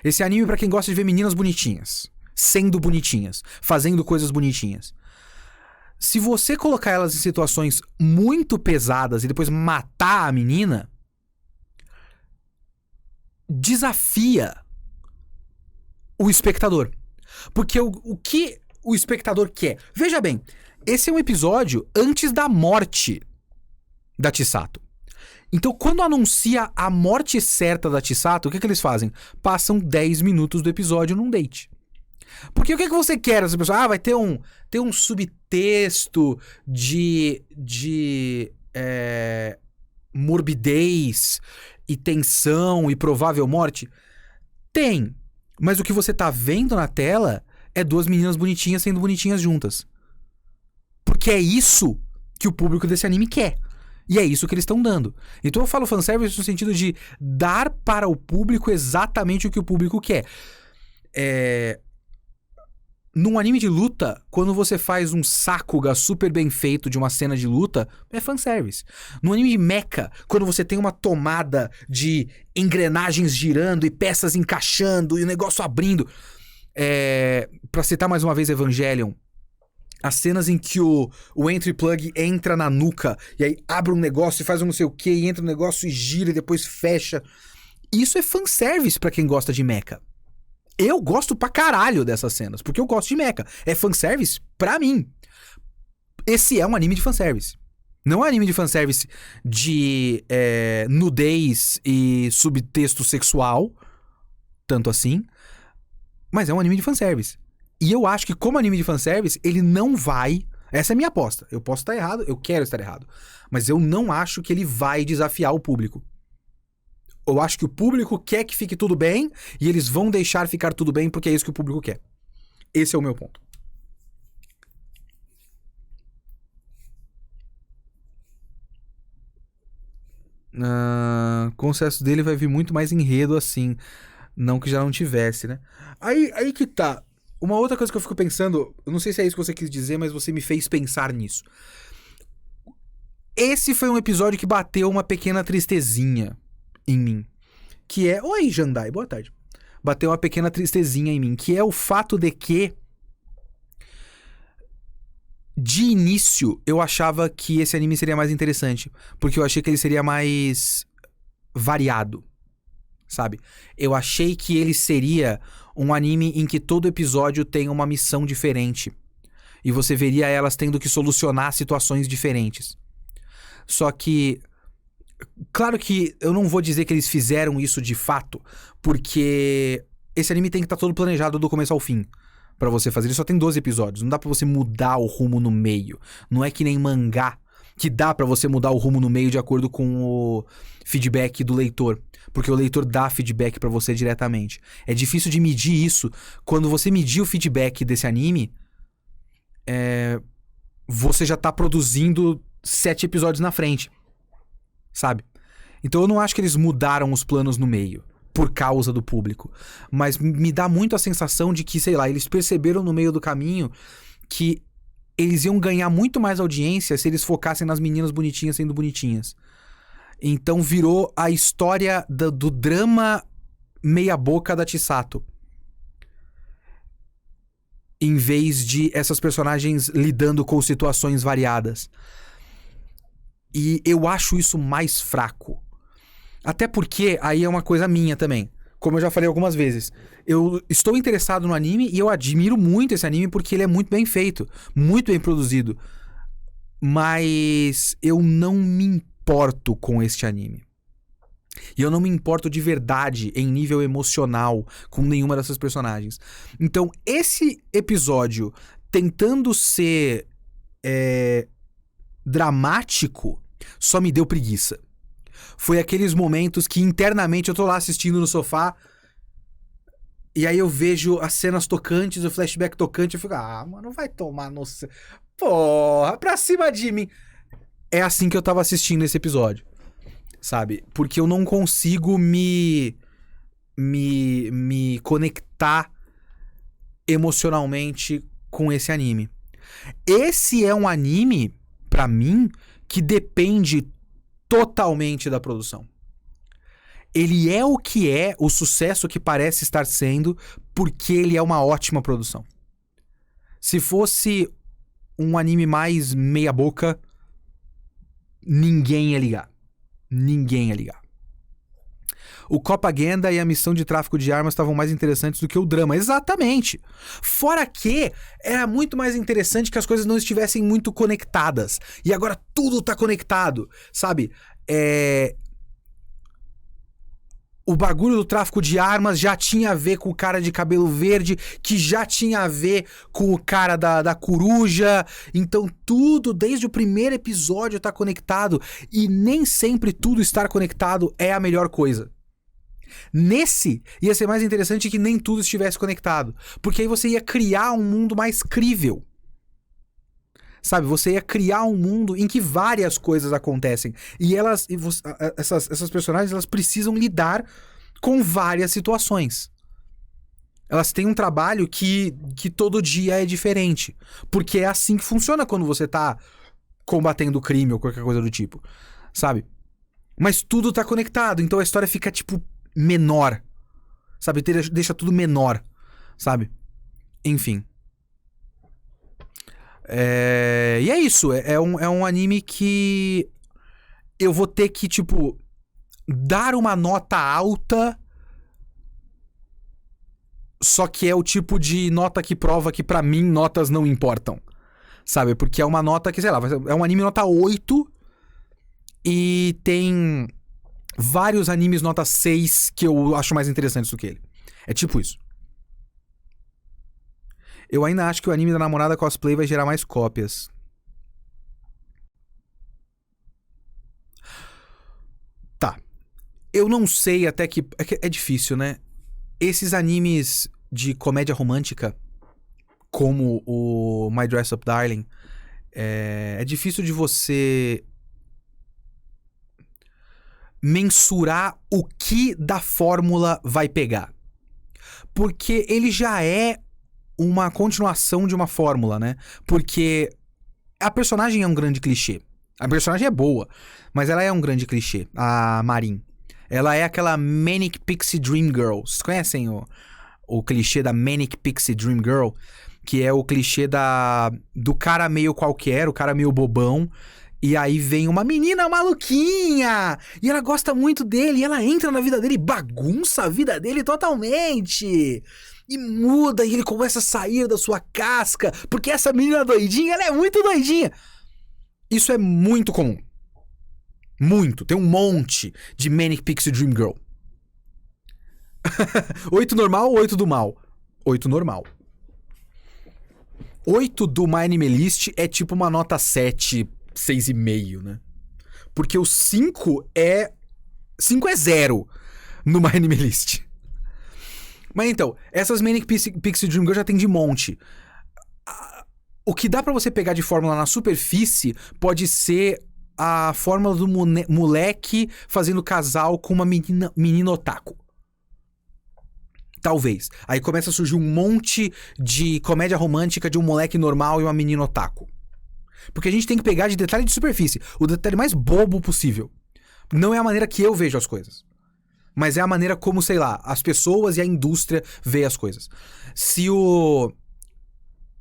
Esse anime é pra quem gosta de ver meninas bonitinhas. Sendo bonitinhas. Fazendo coisas bonitinhas. Se você colocar elas em situações muito pesadas e depois matar a menina, desafia o espectador. Porque o que o espectador quer. Veja bem, esse é um episódio antes da morte da Chisato. Então, quando anuncia a morte certa da Chisato, o que eles fazem? Passam 10 minutos do episódio num date. Porque o que você quer dessa pessoa? Vai ter um subtexto de morbidez e tensão e provável morte? Tem. Mas o que você tá vendo na tela é duas meninas bonitinhas sendo bonitinhas juntas. Porque é isso que o público desse anime quer. E é isso que eles estão dando. Então eu falo fanservice no sentido de dar para o público exatamente o que o público quer. Num anime de luta, quando você faz um sakuga super bem feito de uma cena de luta, é fanservice. Num anime de mecha, quando você tem uma tomada de engrenagens girando e peças encaixando e o negócio abrindo. Pra citar mais uma vez Evangelion, as cenas em que o entry plug entra na nuca e aí abre um negócio e faz um não sei o que, e entra no negócio e gira e depois fecha. Isso é fanservice pra quem gosta de mecha. Eu gosto pra caralho dessas cenas, porque eu gosto de mecha. É fanservice pra mim. Esse é um anime de fanservice. Não é um anime de fanservice de nudez e subtexto sexual, tanto assim, mas é um anime de fanservice. E eu acho que como anime de fanservice, ele não vai... Essa é a minha aposta. Eu posso estar errado, eu quero estar errado. Mas eu não acho que ele vai desafiar o público. Eu acho que o público quer que fique tudo bem e eles vão deixar ficar tudo bem porque é isso que o público quer. Esse é o meu ponto. Com o sucesso dele vai vir muito mais enredo assim. Não que já não tivesse, né? Aí que tá. Uma outra coisa que eu fico pensando, eu não sei se é isso que você quis dizer, mas você me fez pensar nisso. Esse foi um episódio que bateu uma pequena tristezinha em mim. Que é... Oi, Jandai, boa tarde. Bateu uma pequena tristezinha em mim, que é o fato de que de início eu achava que esse anime seria mais interessante, porque eu achei que ele seria mais variado, sabe? Eu achei que ele seria um anime em que todo episódio tem uma missão diferente e você veria elas tendo que solucionar situações diferentes. Só que claro que eu não vou dizer que eles fizeram isso de fato, porque esse anime tem que estar todo planejado do começo ao fim pra você fazer. Ele só tem 12 episódios, não dá pra você mudar o rumo no meio. Não é que nem mangá, que dá pra você mudar o rumo no meio de acordo com o feedback do leitor, porque o leitor dá feedback pra você diretamente. É difícil de medir isso. Quando você medir o feedback desse anime, você já tá produzindo 7 episódios na frente, sabe? Então eu não acho que eles mudaram os planos no meio por causa do público, mas me dá muito a sensação de que, sei lá, eles perceberam no meio do caminho que eles iam ganhar muito mais audiência se eles focassem nas meninas bonitinhas sendo bonitinhas. Então virou a história do drama meia boca da Chisato, em vez de essas personagens lidando com situações variadas. E eu acho isso mais fraco. Até porque, aí é uma coisa minha também. Como eu já falei algumas vezes, eu estou interessado no anime e eu admiro muito esse anime porque ele é muito bem feito, muito bem produzido. Mas eu não me importo com este anime. E eu não me importo de verdade em nível emocional com nenhuma dessas personagens. Então, esse episódio, tentando ser dramático, só me deu preguiça. Foi aqueles momentos que internamente eu tô lá assistindo no sofá e aí eu vejo as cenas tocantes, o flashback tocante, eu fico, mano, vai tomar no... Porra, pra cima de mim. É assim que eu tava assistindo esse episódio, sabe? Porque eu não consigo me conectar emocionalmente com esse anime. Esse é um anime, pra mim, que depende totalmente da produção. Ele é o que é, o sucesso que parece estar sendo, porque ele é uma ótima produção. Se fosse um anime mais meia boca, ninguém ia ligar. Ninguém ia ligar. o Propaganda e a missão de tráfico de armas estavam mais interessantes do que o drama. Exatamente. Fora que era muito mais interessante que as coisas não estivessem muito conectadas. E agora tudo tá conectado, sabe? O bagulho do tráfico de armas já tinha a ver com o cara de cabelo verde, que já tinha a ver com o cara da coruja. Então tudo, desde o primeiro episódio, tá conectado. E nem sempre tudo estar conectado é a melhor coisa. Nesse, ia ser mais interessante que nem tudo estivesse conectado. Porque aí você ia criar um mundo mais crível. Sabe, você ia criar um mundo em que várias coisas acontecem. E essas personagens, elas precisam lidar com várias situações. Elas têm um trabalho que todo dia é diferente. Porque é assim que funciona quando você tá combatendo o crime ou qualquer coisa do tipo. Sabe? Mas tudo tá conectado, então a história fica, tipo, menor. Sabe? Deixa tudo menor. Sabe? Enfim. E é isso, é um anime que eu vou ter que, tipo, dar uma nota alta, só que é o tipo de nota que prova que pra mim notas não importam, sabe? Porque é uma nota que, sei lá, é um anime nota 8 e tem vários animes nota 6 que eu acho mais interessantes do que ele. É tipo isso. Eu ainda acho que o anime da namorada cosplay vai gerar mais cópias. Tá. Eu não sei até que... É difícil, né? Esses animes de comédia romântica, como o My Dress Up Darling, é difícil de você mensurar o que da fórmula vai pegar. Porque ele já é uma continuação de uma fórmula, né? Porque a personagem é um grande clichê. A personagem é boa, mas ela é um grande clichê, a Marin. Ela é aquela Manic Pixie Dream Girl. Vocês conhecem o clichê da Manic Pixie Dream Girl? Que é o clichê do cara meio qualquer, o cara meio bobão. E aí vem uma menina maluquinha! E ela gosta muito dele, e ela entra na vida dele e bagunça a vida dele totalmente! E muda, e ele começa a sair da sua casca, porque essa menina doidinha, ela é muito doidinha. Isso é muito comum. Muito. Tem um monte de Manic Pixie Dream Girl. 8 normal ou 8 do mal? 8 normal. 8 do My Anime List é tipo uma nota 7, 6,5, né? Porque o 5 é 0 no My Anime List. Mas então, essas Manic Pixie Dream Girl já tem de monte. O que dá pra você pegar de fórmula na superfície pode ser a fórmula do moleque fazendo casal com uma menina otaku. Talvez. Aí começa a surgir um monte de comédia romântica de um moleque normal e uma menina otaku. Porque a gente tem que pegar de detalhe de superfície. O detalhe mais bobo possível. Não é a maneira que eu vejo as coisas. Mas é a maneira como, sei lá, as pessoas e a indústria veem as coisas. Se o...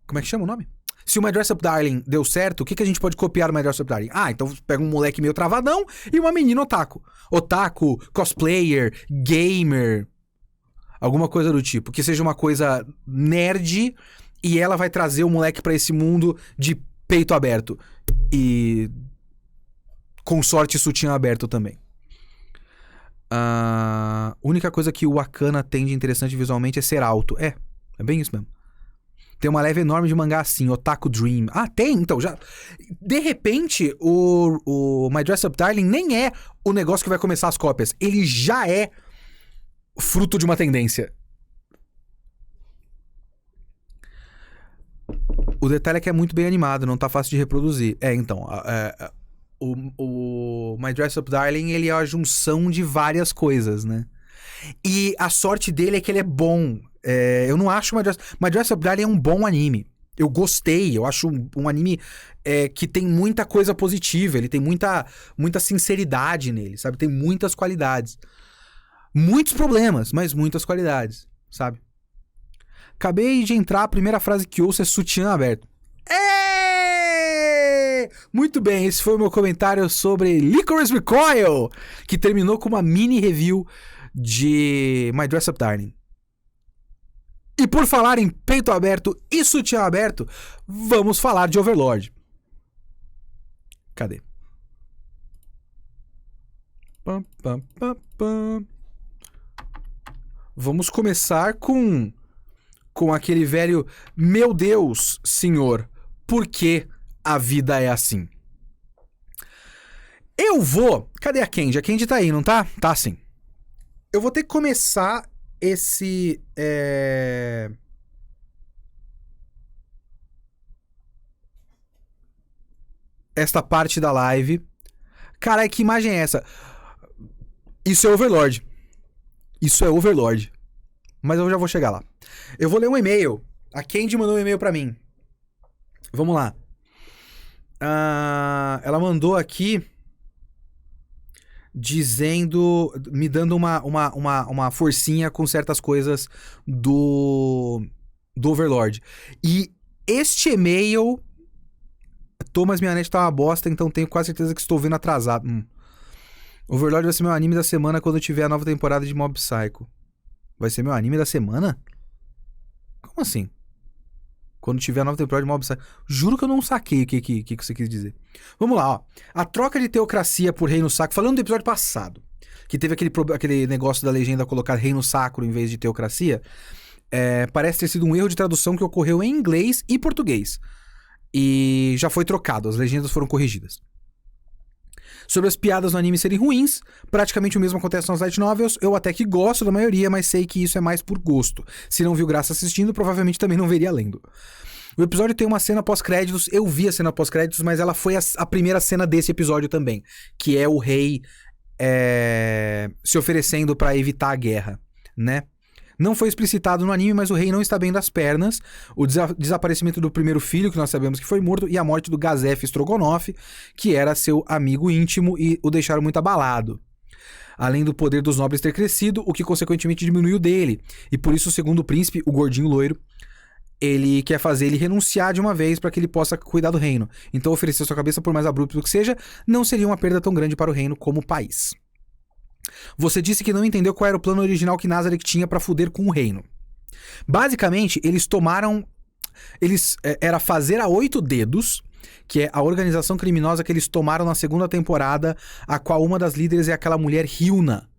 Como é que chama o nome? Se o My Dress Up Darling deu certo, o que a gente pode copiar do My Dress Up Darling? Ah, então pega um moleque meio travadão e uma menina otaku. Otaku, cosplayer, gamer... Alguma coisa do tipo. Que seja uma coisa nerd e ela vai trazer o moleque pra esse mundo de peito aberto. E... com sorte, sutiã aberto também. A única coisa que o Akana tem de interessante visualmente é ser alto. É bem isso mesmo. Tem uma leve enorme de mangá assim, Otaku Dream. Ah, tem? Então, já... De repente, o My Dress Up Darling nem é o negócio que vai começar as cópias. Ele já é fruto de uma tendência. O detalhe é que é muito bem animado, não tá fácil de reproduzir. Então... O My Dress Up Darling, ele é a junção de várias coisas, né? E a sorte dele é que ele é bom. Eu não acho My Dress Up Darling é um bom anime. Eu gostei, eu acho um anime que tem muita coisa positiva. Ele tem muita sinceridade nele, sabe? Tem muitas qualidades. Muitos problemas, mas muitas qualidades, sabe? Acabei de entrar, a primeira frase que ouço é sutiã aberto. Muito bem, esse foi o meu comentário sobre Lycoris Recoil, que terminou com uma mini review de My Dress Up Darling. E por falar em peito aberto e sutiã aberto, vamos falar de Overlord. Cadê? Pam, pam, pam, pam. Vamos começar com aquele velho: meu Deus, senhor, por que a vida é assim? Eu vou... Cadê a Candy? A Candy tá aí, não tá? Tá sim. Eu vou ter que começar esta parte da live. Cara, que imagem é essa? Isso é Overlord. Isso é Overlord. Mas eu já vou chegar lá. Eu vou ler um e-mail. A Candy mandou um e-mail pra mim. Vamos lá. Ela mandou aqui dizendo, me dando uma forcinha com certas coisas do Overlord. E este e-mail... Thomas, minha net tá uma bosta, então tenho quase certeza que estou vendo atrasado. Overlord vai ser meu anime da semana quando tiver a nova temporada de Mob Psycho. Vai ser meu anime da semana? Como assim? Quando tiver a nova temporada de Mob Psycho. Juro que eu não saquei o que você quis dizer. Vamos lá, ó. A troca de teocracia por reino sacro. Falando do episódio passado, que teve aquele negócio da legenda colocar reino sacro em vez de teocracia. Parece ter sido um erro de tradução que ocorreu em inglês e português. E já foi trocado, as legendas foram corrigidas. Sobre as piadas no anime serem ruins, praticamente o mesmo acontece nas light novels. Eu até que gosto da maioria, mas sei que isso é mais por gosto. Se não viu graça assistindo, provavelmente também não veria lendo. O episódio tem uma cena pós-créditos. Eu vi a cena pós-créditos, mas ela foi a primeira cena desse episódio também. Que é o rei se oferecendo pra evitar a guerra, né? Não foi explicitado no anime, mas o rei não está bem das pernas. O desaparecimento do primeiro filho, que nós sabemos que foi morto, e a morte do Gazef Strogonoff, que era seu amigo íntimo e o deixaram muito abalado. Além do poder dos nobres ter crescido, o que consequentemente diminuiu dele. E por isso, segundo o príncipe, o gordinho loiro, ele quer fazer ele renunciar de uma vez para que ele possa cuidar do reino. Então oferecer sua cabeça, por mais abrupto que seja, não seria uma perda tão grande para o reino como o país. Você disse que não entendeu qual era o plano original que Nazarick tinha pra fuder com o reino. Basicamente, era fazer a 8 Dedos, que é a organização criminosa que eles tomaram na segunda temporada, a qual uma das líderes é aquela mulher Hyuna,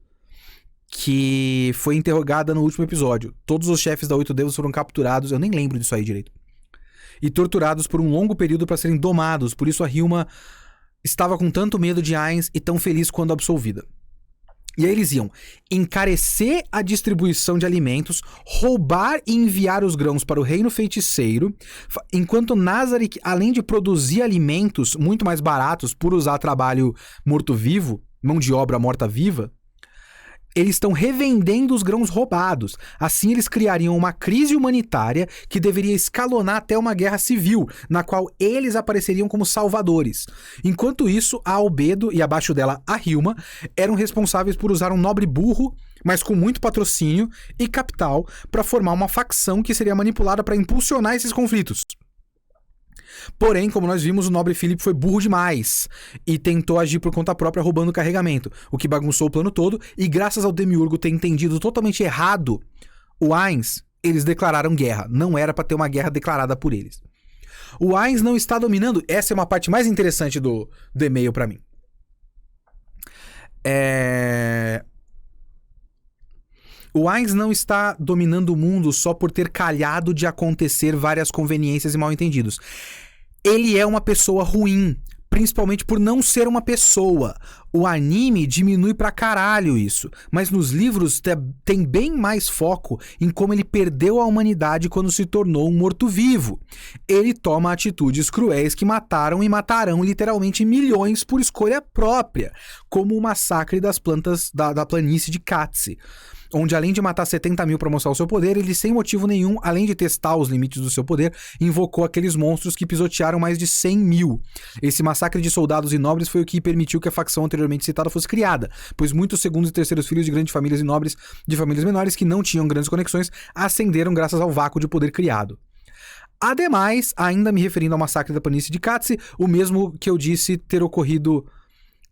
que foi interrogada no último episódio. Todos os chefes da 8 Dedos foram capturados, eu nem lembro disso aí direito, e torturados por um longo período para serem domados. Por isso a Hyuna estava com tanto medo de Ainz e tão feliz quando absolvida. E aí eles iam encarecer a distribuição de alimentos, roubar e enviar os grãos para o reino feiticeiro, enquanto Nazarick, além de produzir alimentos muito mais baratos por usar trabalho morto-vivo, mão de obra morta-viva, eles estão revendendo os grãos roubados. Assim eles criariam uma crise humanitária que deveria escalonar até uma guerra civil, na qual eles apareceriam como salvadores. Enquanto isso, a Albedo e abaixo dela a Hyuma eram responsáveis por usar um nobre burro, mas com muito patrocínio e capital, para formar uma facção que seria manipulada para impulsionar esses conflitos. Porém, como nós vimos, o nobre Philip foi burro demais e tentou agir por conta própria roubando o carregamento, o que bagunçou o plano todo, e graças ao Demiurgo ter entendido totalmente errado o Ainz, eles declararam guerra. Não era pra ter uma guerra declarada por eles. O Ainz não está dominando... Essa é uma parte mais interessante do e-mail pra mim. O Ainz não está dominando o mundo só por ter calhado de acontecer várias conveniências e mal-entendidos. Ele é uma pessoa ruim, principalmente por não ser uma pessoa. O anime diminui pra caralho isso, mas nos livros tem bem mais foco em como ele perdeu a humanidade quando se tornou um morto-vivo. Ele toma atitudes cruéis que mataram e matarão literalmente milhões por escolha própria, como o massacre das plantas da planície de Katse, onde além de matar 70 mil para mostrar o seu poder, ele sem motivo nenhum, além de testar os limites do seu poder, invocou aqueles monstros que pisotearam mais de 100 mil. Esse massacre de soldados e nobres foi o que permitiu que a facção anteriormente citada fosse criada, pois muitos segundos e terceiros filhos de grandes famílias e nobres de famílias menores que não tinham grandes conexões ascenderam graças ao vácuo de poder criado. Ademais, ainda me referindo ao massacre da planície de Katse, o mesmo que eu disse ter ocorrido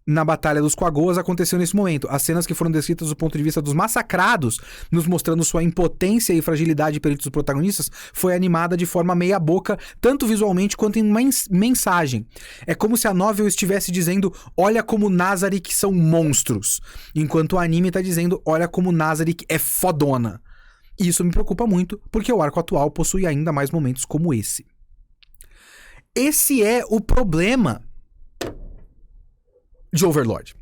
na Batalha dos Quagoas aconteceu nesse momento. As cenas que foram descritas do ponto de vista dos massacrados, nos mostrando sua impotência e fragilidade perante os protagonistas, foi animada de forma meia boca, tanto visualmente quanto em mensagem. É como se a novel estivesse dizendo, olha como Nazarick são monstros, enquanto o anime tá dizendo, olha como Nazarick é fodona. E isso me preocupa muito, porque o arco atual possui ainda mais momentos como esse. Esse é o problema de Overlord.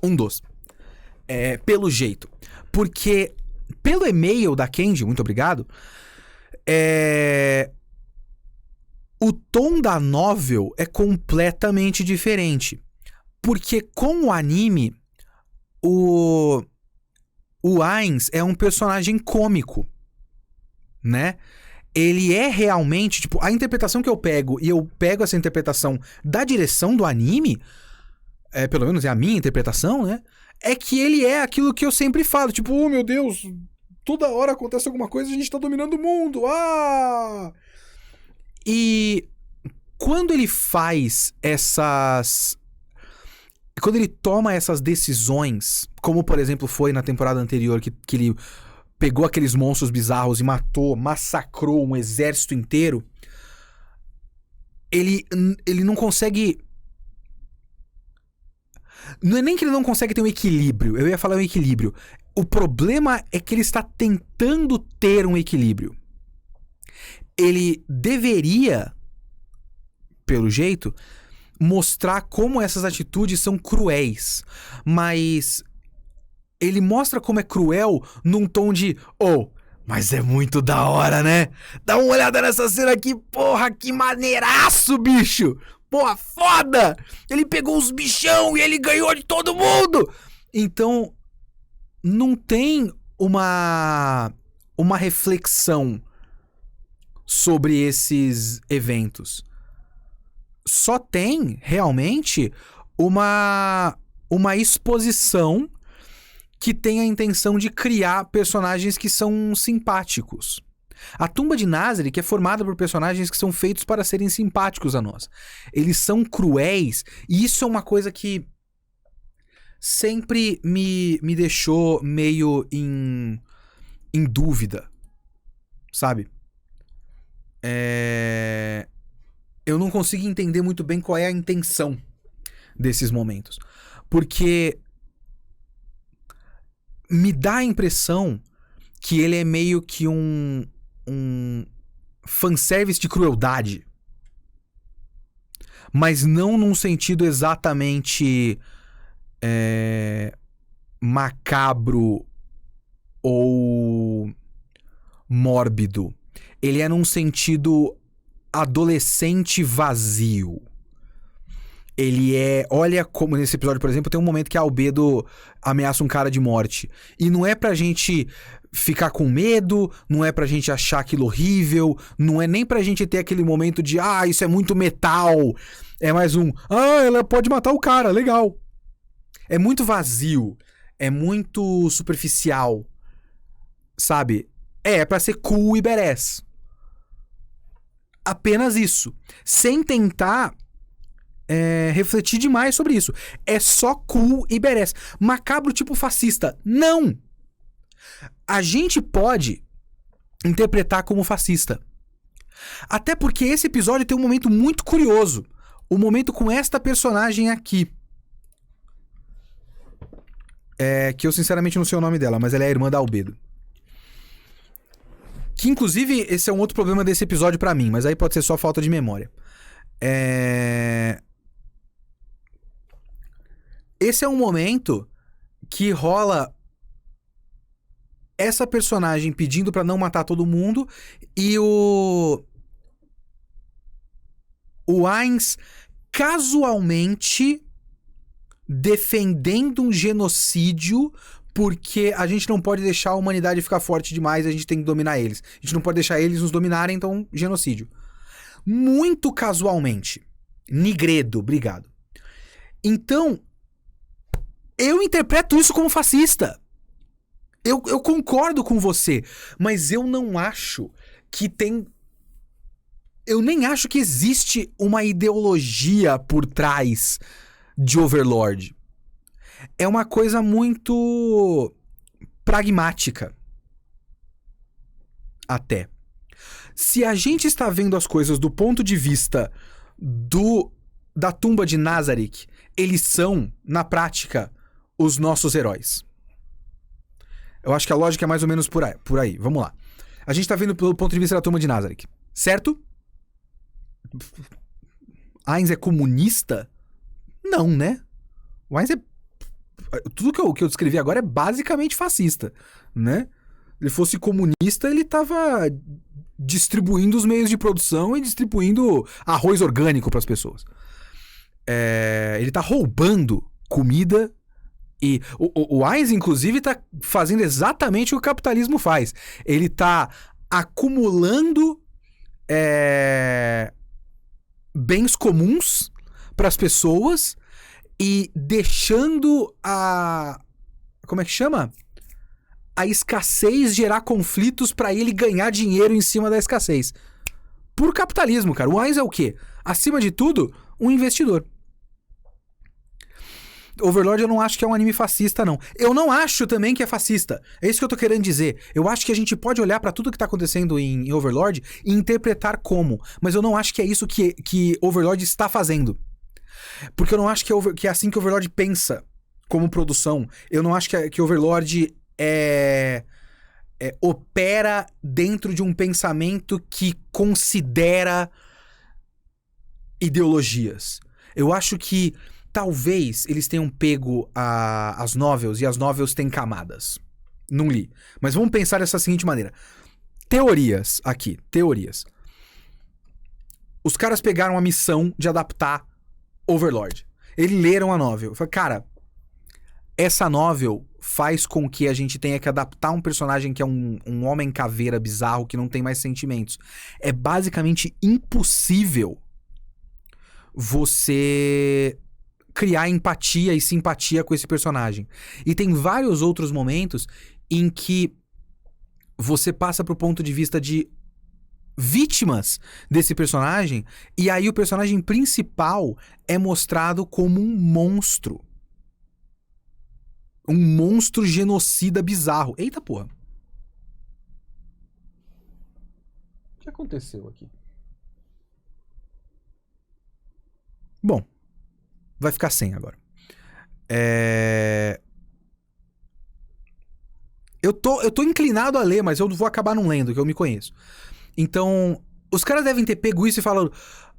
Um dos. Pelo jeito. Porque, pelo e-mail da Kenji, muito obrigado, o tom da novel é completamente diferente. Porque com o anime, o Ainz é um personagem cômico, né? Ele é realmente, tipo, a interpretação que eu pego, e eu pego essa interpretação da direção do anime, pelo menos é a minha interpretação, né? É que ele é aquilo que eu sempre falo, tipo, oh meu Deus, toda hora acontece alguma coisa e a gente tá dominando o mundo, E quando ele faz quando ele toma essas decisões, como por exemplo foi na temporada anterior, que ele pegou aqueles monstros bizarros e massacrou um exército inteiro, ele não consegue... Não é nem que ele não consegue ter um equilíbrio, eu ia falar um equilíbrio. O problema é que ele está tentando ter um equilíbrio. Ele deveria, pelo jeito, mostrar como essas atitudes são cruéis, mas ele mostra como é cruel num tom de mas é muito da hora, né? Dá uma olhada nessa cena aqui, porra, que maneiraço, bicho! Porra, foda! Ele pegou os bichão e ele ganhou de todo mundo! Então, não tem uma reflexão sobre esses eventos. Só tem, realmente, uma exposição que tem a intenção de criar personagens que são simpáticos. A Tumba de Nazarick é formada por personagens que são feitos para serem simpáticos a nós. Eles são cruéis, e isso é uma coisa que sempre me deixou meio em dúvida, sabe? Eu não consigo entender muito bem qual é a intenção desses momentos. Porque me dá a impressão que ele é meio que um fanservice de crueldade. Mas não num sentido exatamente macabro ou mórbido. Ele é num sentido adolescente vazio. Ele é... Olha como nesse episódio, por exemplo, tem um momento que a Albedo ameaça um cara de morte. E não é pra gente ficar com medo, não é pra gente achar aquilo horrível, não é nem pra gente ter aquele momento de isso é muito metal. É mais ela pode matar o cara, legal. É muito vazio. É muito superficial. Sabe? É pra ser cool e badass. Apenas isso. Sem tentar refletir demais sobre isso. É só cool e badass. Macabro tipo fascista. Não! A gente pode interpretar como fascista. Até porque esse episódio tem um momento muito curioso. O momento com esta personagem aqui. Que eu sinceramente não sei o nome dela, mas ela é a irmã da Albedo. Que inclusive esse é um outro problema desse episódio pra mim, mas aí pode ser só falta de memória. Esse é um momento que rola essa personagem pedindo pra não matar todo mundo e o Ainz casualmente defendendo um genocídio porque a gente não pode deixar a humanidade ficar forte demais, a gente tem que dominar eles. A gente não pode deixar eles nos dominarem, então genocídio. Muito casualmente. Nigredo, obrigado. Então, eu interpreto isso como fascista. Eu concordo com você, mas eu não acho que tem... Eu nem acho que existe uma ideologia por trás de Overlord. É uma coisa muito pragmática. Até. Se a gente está vendo as coisas do ponto de vista da tumba de Nazarick, eles são, na prática, os nossos heróis. Eu acho que a lógica é mais ou menos por aí. Vamos lá. A gente tá vendo pelo ponto de vista da tumba de Nazarick, certo? Ainz é comunista? Não, né? O Ainz é... Tudo que eu descrevi agora é basicamente fascista, né? Se ele fosse comunista, ele tava distribuindo os meios de produção e distribuindo arroz orgânico pras pessoas. Ele tá roubando comida e... O Ainz, inclusive, tá fazendo exatamente o que o capitalismo faz. Ele tá acumulando bens comuns pras pessoas e deixando como é que chama? A escassez gerar conflitos pra ele ganhar dinheiro em cima da escassez. Puro capitalismo, cara. O Ainz é o quê? Acima de tudo, um investidor. Overlord eu não acho que é um anime fascista, não. Eu não acho também que é fascista. É isso que eu tô querendo dizer. Eu acho que a gente pode olhar pra tudo que tá acontecendo em Overlord e interpretar como. Mas eu não acho que é isso que Overlord está fazendo. Porque eu não acho que é assim que Overlord pensa como produção. Eu não acho que Overlord opera dentro de um pensamento que considera ideologias. Eu acho que talvez eles tenham pego as novels e as novels têm camadas. Não li. Mas vamos pensar dessa seguinte maneira. Teorias aqui. Teorias. Os caras pegaram a missão de adaptar Overlord. Eles leram a novel. Eu falei, cara, essa novel faz com que a gente tenha que adaptar um personagem que é um homem caveira bizarro que não tem mais sentimentos. É basicamente impossível você criar empatia e simpatia com esse personagem. E tem vários outros momentos em que você passa pro ponto de vista de vítimas desse personagem, e aí o personagem principal é mostrado como um monstro. Um monstro genocida bizarro. Eita porra. O que aconteceu aqui? Bom, vai ficar sem agora. Eu tô inclinado a ler, mas eu vou acabar não lendo, que eu me conheço. Então, os caras devem ter pego isso e falado: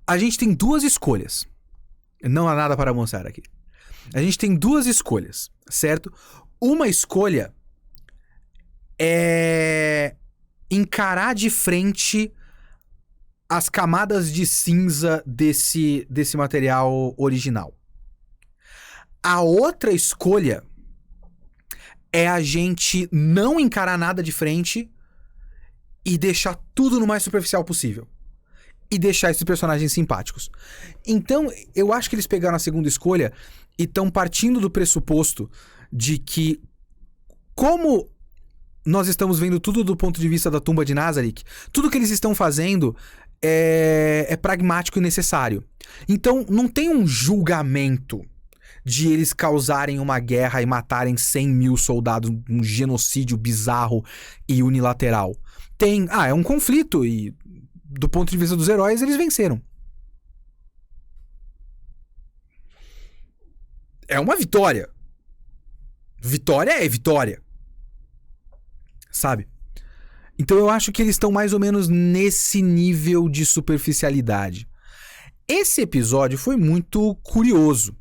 a gente tem duas escolhas. Não há nada para mostrar aqui. A gente tem duas escolhas, certo? Uma escolha é encarar de frente as camadas de cinza desse material original. A outra escolha é a gente não encarar nada de frente e deixar tudo no mais superficial possível. E deixar esses personagens simpáticos. Então, eu acho que eles pegaram a segunda escolha e estão partindo do pressuposto de que, como nós estamos vendo tudo do ponto de vista da tumba de Nazarick, tudo que eles estão fazendo é pragmático e necessário. Então, não tem um julgamento de eles causarem uma guerra e matarem 100 mil soldados, um genocídio bizarro e unilateral. É um conflito e, do ponto de vista dos heróis, eles venceram. É uma vitória. Vitória é vitória. Sabe? Então eu acho que eles estão mais ou menos nesse nível de superficialidade. Esse episódio foi muito curioso,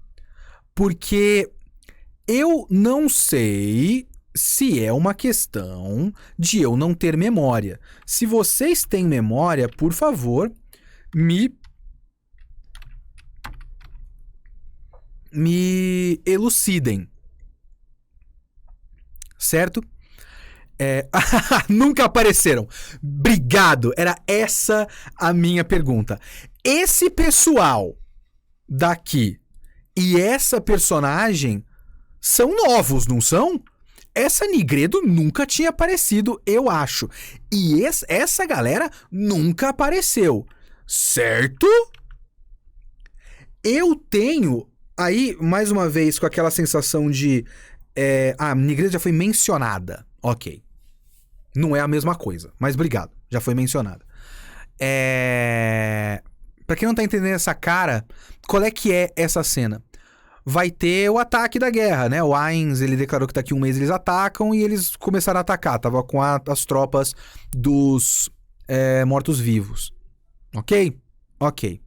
porque eu não sei se é uma questão de eu não ter memória. Se vocês têm memória, por favor, me elucidem. Certo? Nunca apareceram. Obrigado. Era essa a minha pergunta. Esse pessoal daqui e essa personagem são novos, não são? Essa Nigredo nunca tinha aparecido, eu acho. E essa galera nunca apareceu. Certo? Eu tenho Aí, mais uma vez, com aquela sensação de... a Nigredo já foi mencionada. Ok. Não é a mesma coisa, mas obrigado. Já foi mencionada. Pra quem não tá entendendo essa cara, qual é que é essa cena? Vai ter o ataque da guerra, né? O Ainz, ele declarou que daqui a um mês eles atacam e eles começaram a atacar. Tava com as tropas dos mortos-vivos. Ok? Ok.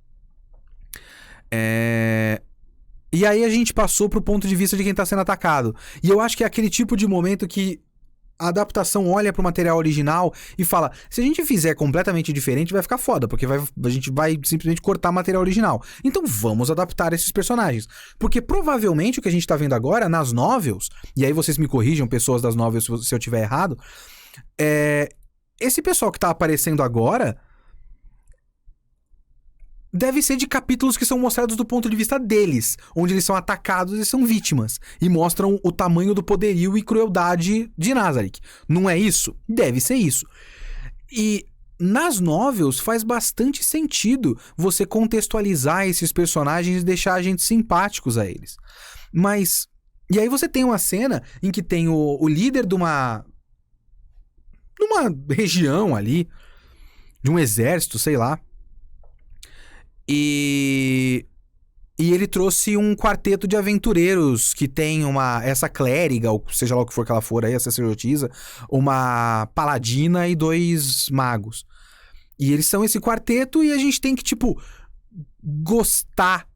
E aí a gente passou pro ponto de vista de quem tá sendo atacado. E eu acho que é aquele tipo de momento que a adaptação olha pro material original e fala, se a gente fizer completamente diferente vai ficar foda, porque a gente vai simplesmente cortar material original. Então vamos adaptar esses personagens. Porque provavelmente o que a gente tá vendo agora nas novels, e aí vocês me corrijam, pessoas das novels, se eu tiver errado, esse pessoal que tá aparecendo agora deve ser de capítulos que são mostrados do ponto de vista deles, onde eles são atacados e são vítimas, e mostram o tamanho do poderio e crueldade de Nazarick. Não é isso? Deve ser isso. E nas novels faz bastante sentido você contextualizar esses personagens e deixar a gente simpáticos a eles. Mas... E aí você tem uma cena em que tem o líder de uma região ali, de um exército, sei lá, e ele trouxe um quarteto de aventureiros que tem essa clériga, ou seja lá o que for que ela for aí, essa sacerdotisa, uma paladina e 2 magos. E eles são esse quarteto e a gente tem que, tipo, gostar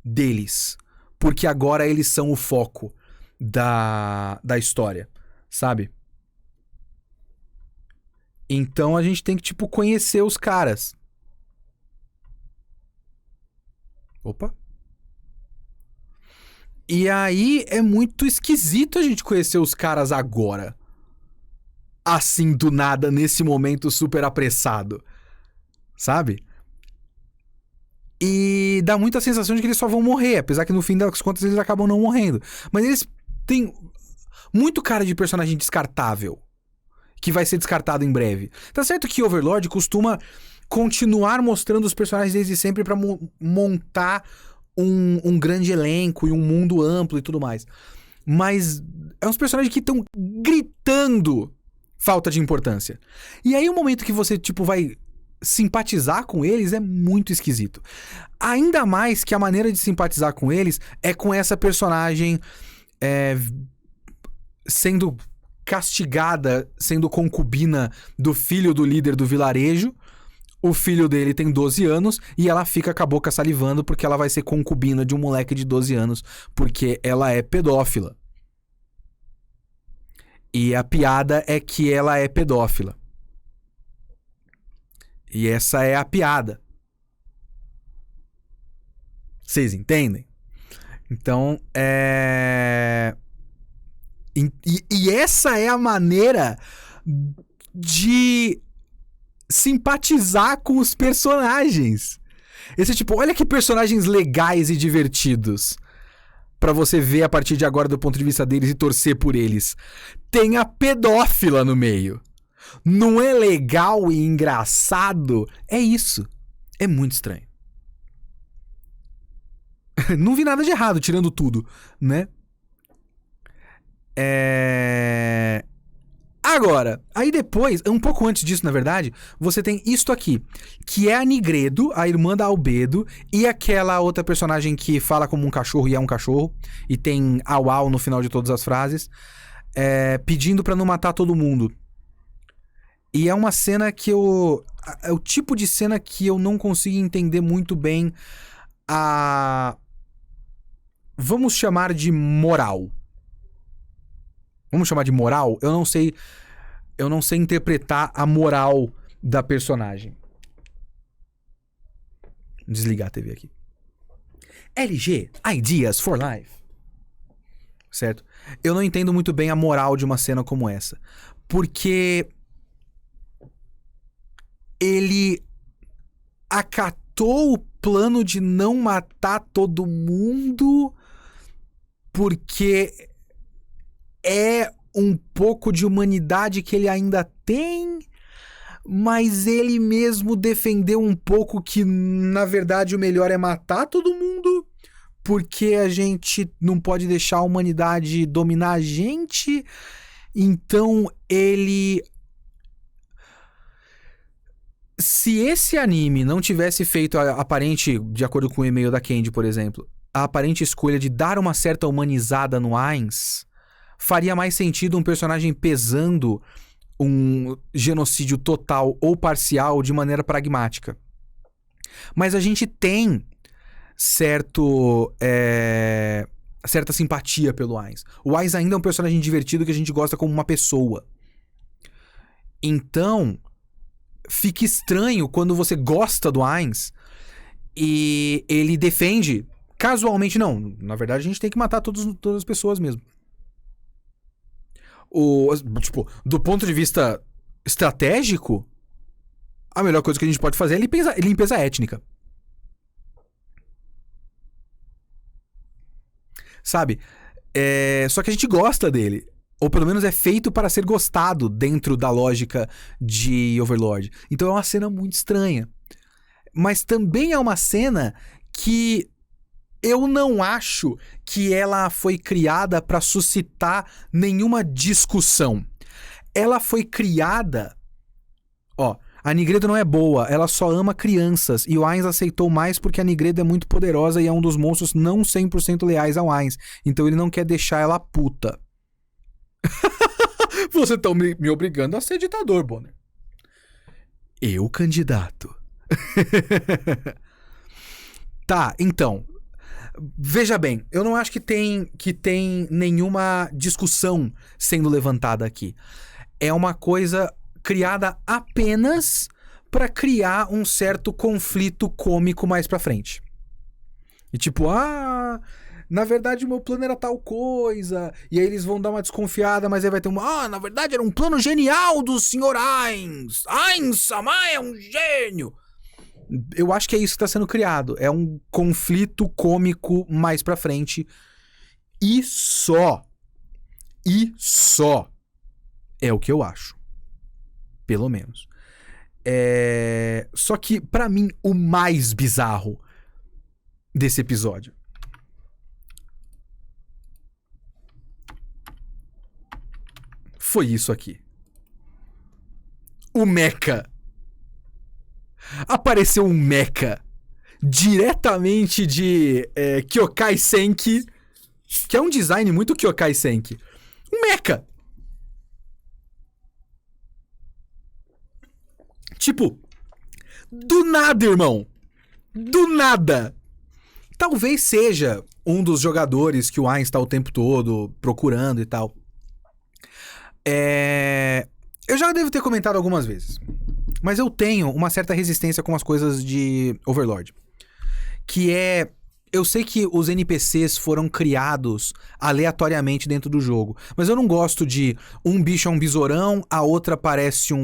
deles. Porque agora eles são o foco da história, sabe? Então a gente tem que, tipo, conhecer os caras. Opa. E aí é muito esquisito a gente conhecer os caras agora. Assim, do nada, nesse momento super apressado. Sabe? E dá muita sensação de que eles só vão morrer. Apesar que no fim das contas eles acabam não morrendo. Mas eles têm muito cara de personagem descartável. Que vai ser descartado em breve. Tá certo que Overlord costuma continuar mostrando os personagens desde sempre pra montar um grande elenco e um mundo amplo e tudo mais. Mas é uns personagens que estão gritando falta de importância. E aí o momento que você, tipo, vai simpatizar com eles é muito esquisito. Ainda mais que a maneira de simpatizar com eles é com essa personagem sendo castigada, sendo concubina do filho do líder do vilarejo. O filho dele tem 12 anos e ela fica com a boca salivando porque ela vai ser concubina de um moleque de 12 anos, porque ela é pedófila. E a piada é que ela é pedófila. E essa é a piada. Vocês entendem? Então, E essa é a maneira de simpatizar com os personagens. Esse tipo, olha que personagens legais e divertidos pra você ver a partir de agora do ponto de vista deles e torcer por eles. Tem a pedófila no meio. Não é legal e engraçado? É isso. É muito estranho. Não vi nada de errado, tirando tudo, né? Agora, aí depois, um pouco antes disso, na verdade, você tem isto aqui, que é a Nigredo, a irmã da Albedo, e aquela outra personagem que fala como um cachorro e é um cachorro, e tem au-au no final de todas as frases, pedindo pra não matar todo mundo. E é uma cena que é o tipo de cena que eu não consigo entender muito bem vamos chamar de moral. Vamos chamar de moral? Eu não sei interpretar a moral da personagem. Vou desligar a TV aqui. LG, Ideas for Life. Certo? Eu não entendo muito bem a moral de uma cena como essa. Porque ele acatou o plano de não matar todo mundo porque é um pouco de humanidade que ele ainda tem, mas ele mesmo defendeu um pouco que, na verdade, o melhor é matar todo mundo, porque a gente não pode deixar a humanidade dominar a gente. Então ele... Se esse anime não tivesse feito a aparente, de acordo com o e-mail da Candy, por exemplo, a aparente escolha de dar uma certa humanizada no Ainz, faria mais sentido um personagem pesando um genocídio total ou parcial de maneira pragmática. Mas a gente tem certa simpatia pelo Ainz. O Ainz ainda é um personagem divertido que a gente gosta como uma pessoa. Então, fica estranho quando você gosta do Ainz e ele defende casualmente. Não, na verdade a gente tem que matar todas as pessoas mesmo. Tipo, do ponto de vista estratégico, a melhor coisa que a gente pode fazer é limpeza étnica. Sabe? Só que a gente gosta dele. Ou pelo menos é feito para ser gostado dentro da lógica de Overlord. Então é uma cena muito estranha. Mas também é uma cena que eu não acho que ela foi criada para suscitar nenhuma discussão. Ela foi criada... a Nigredo não é boa, ela só ama crianças. E o Ainz aceitou mais porque a Nigredo é muito poderosa e é um dos monstros não 100% leais ao Ainz. Então ele não quer deixar ela puta. Você tá me obrigando a ser ditador, Bonner. Eu, candidato. Tá, então... Veja bem, eu não acho que tem nenhuma discussão sendo levantada aqui. É uma coisa criada apenas pra criar um certo conflito cômico mais pra frente. E tipo, na verdade o meu plano era tal coisa, e aí eles vão dar uma desconfiada, mas aí vai ter na verdade era um plano genial do Sr. Ainz. Ainz-sama é um gênio. Eu acho que é isso que tá sendo criado. É um conflito cômico mais pra frente. E só é o que eu acho. Pelo menos. Só que, pra mim, o mais bizarro desse episódio foi isso aqui. O Mecha. Apareceu um mecha diretamente de Kyokai Senki, que é um design muito Kyokai Senki. Um mecha. Tipo, do nada, irmão. Do nada. Talvez seja um dos jogadores que o Ainz está o tempo todo procurando e tal. Eu já devo ter comentado algumas vezes. Mas eu tenho uma certa resistência com as coisas de Overlord. Que eu sei que os NPCs foram criados aleatoriamente dentro do jogo. Mas eu não gosto de um bicho é um besourão, a outra parece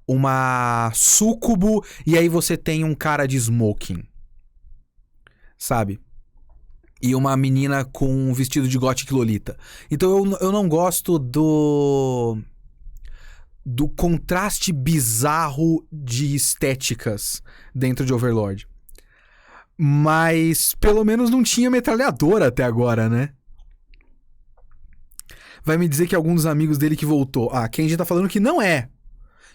uma súcubo, e aí você tem um cara de smoking. Sabe? E uma menina com um vestido de gothic lolita. Então eu não gosto do contraste bizarro de estéticas dentro de Overlord. Mas pelo menos não tinha metralhadora até agora, né? Vai me dizer que algum dos amigos dele que voltou. Quem já tá falando que não é.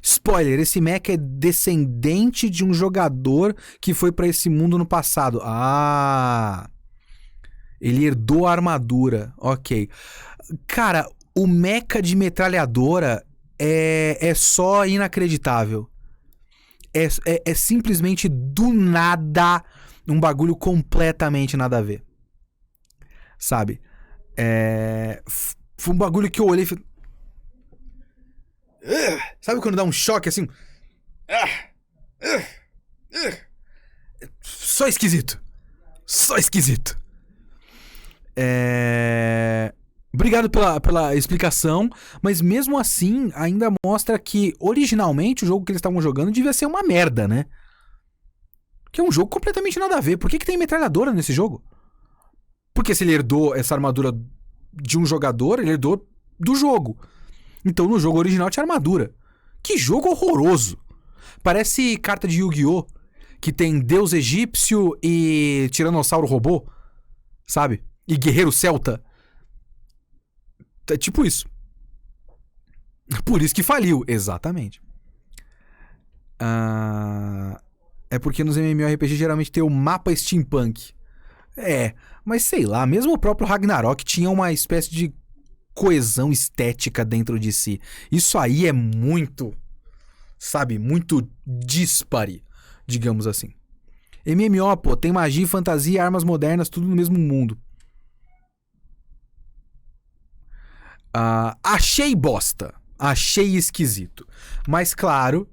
Spoiler, esse mecha é descendente de um jogador que foi pra esse mundo no passado. Ele herdou a armadura. Ok. Cara, o mecha de metralhadora é só inacreditável. É simplesmente do nada um bagulho completamente nada a ver. Sabe? Foi um bagulho que eu olhei e falei... Sabe quando dá um choque assim? Só esquisito. Só esquisito. Obrigado pela explicação, mas mesmo assim ainda mostra que originalmente o jogo que eles estavam jogando devia ser uma merda, né? Que é um jogo completamente nada a ver. Por que tem metralhadora nesse jogo? Porque se ele herdou essa armadura de um jogador, ele herdou do jogo. Então no jogo original tinha armadura. Que jogo horroroso. Parece carta de Yu-Gi-Oh! Que tem deus egípcio e tiranossauro robô. sabe? E guerreiro celta. É tipo isso. Por isso que faliu, exatamente. É porque nos MMORPG geralmente tem o mapa steampunk. Mas sei lá, mesmo o próprio Ragnarok tinha uma espécie de coesão estética dentro de si. Isso aí é muito, sabe, muito dispare, digamos assim. MMO, pô, tem magia, fantasia, armas modernas, tudo no mesmo mundo. Achei bosta. Achei esquisito. Mas claro,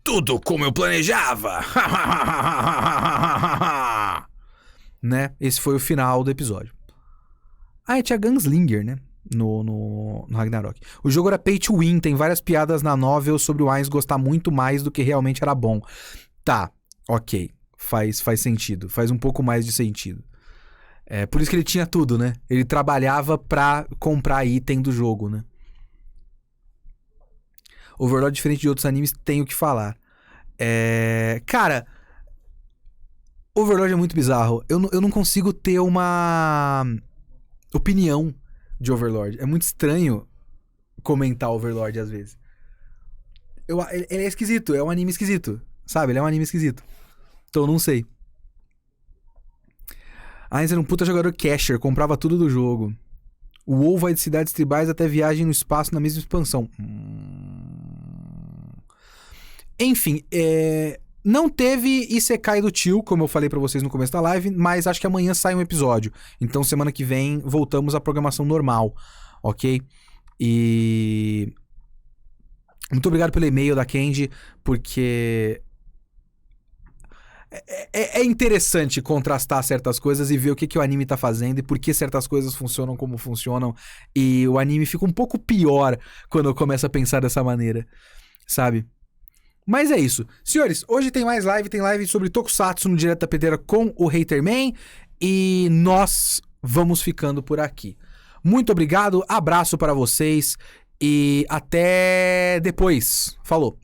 tudo como eu planejava. Né? Esse foi o final do episódio. Tinha Gunslinger, né? No Ragnarok. O jogo era pay to win, tem várias piadas na novel sobre o Ainz gostar muito mais do que realmente era bom. Tá, ok. Faz sentido. Faz um pouco mais de sentido. Por isso que ele tinha tudo, né? Ele trabalhava pra comprar item do jogo, né? Overlord, diferente de outros animes, tem o que falar. Cara, Overlord é muito bizarro. Eu não consigo ter uma opinião de Overlord. É muito estranho comentar Overlord às vezes. Ele é esquisito, é um anime esquisito. Sabe? Ele é um anime esquisito. Então eu não sei. Ainz era um puta jogador casher, comprava tudo do jogo. O WoW vai de cidades tribais até viagem no espaço na mesma expansão. Enfim, não teve Isekai do tio, como eu falei pra vocês no começo da live, mas acho que amanhã sai um episódio. Então semana que vem voltamos à programação normal, ok? E muito obrigado pelo e-mail da Candy, porque é interessante contrastar certas coisas e ver o que o anime tá fazendo e por que certas coisas funcionam como funcionam. E o anime fica um pouco pior quando eu começo a pensar dessa maneira, sabe? Mas é isso. Senhores, hoje tem mais live, tem live sobre Tokusatsu no Direto da Pedreira com o Haterman. E nós vamos ficando por aqui. Muito obrigado, abraço para vocês e até depois. Falou!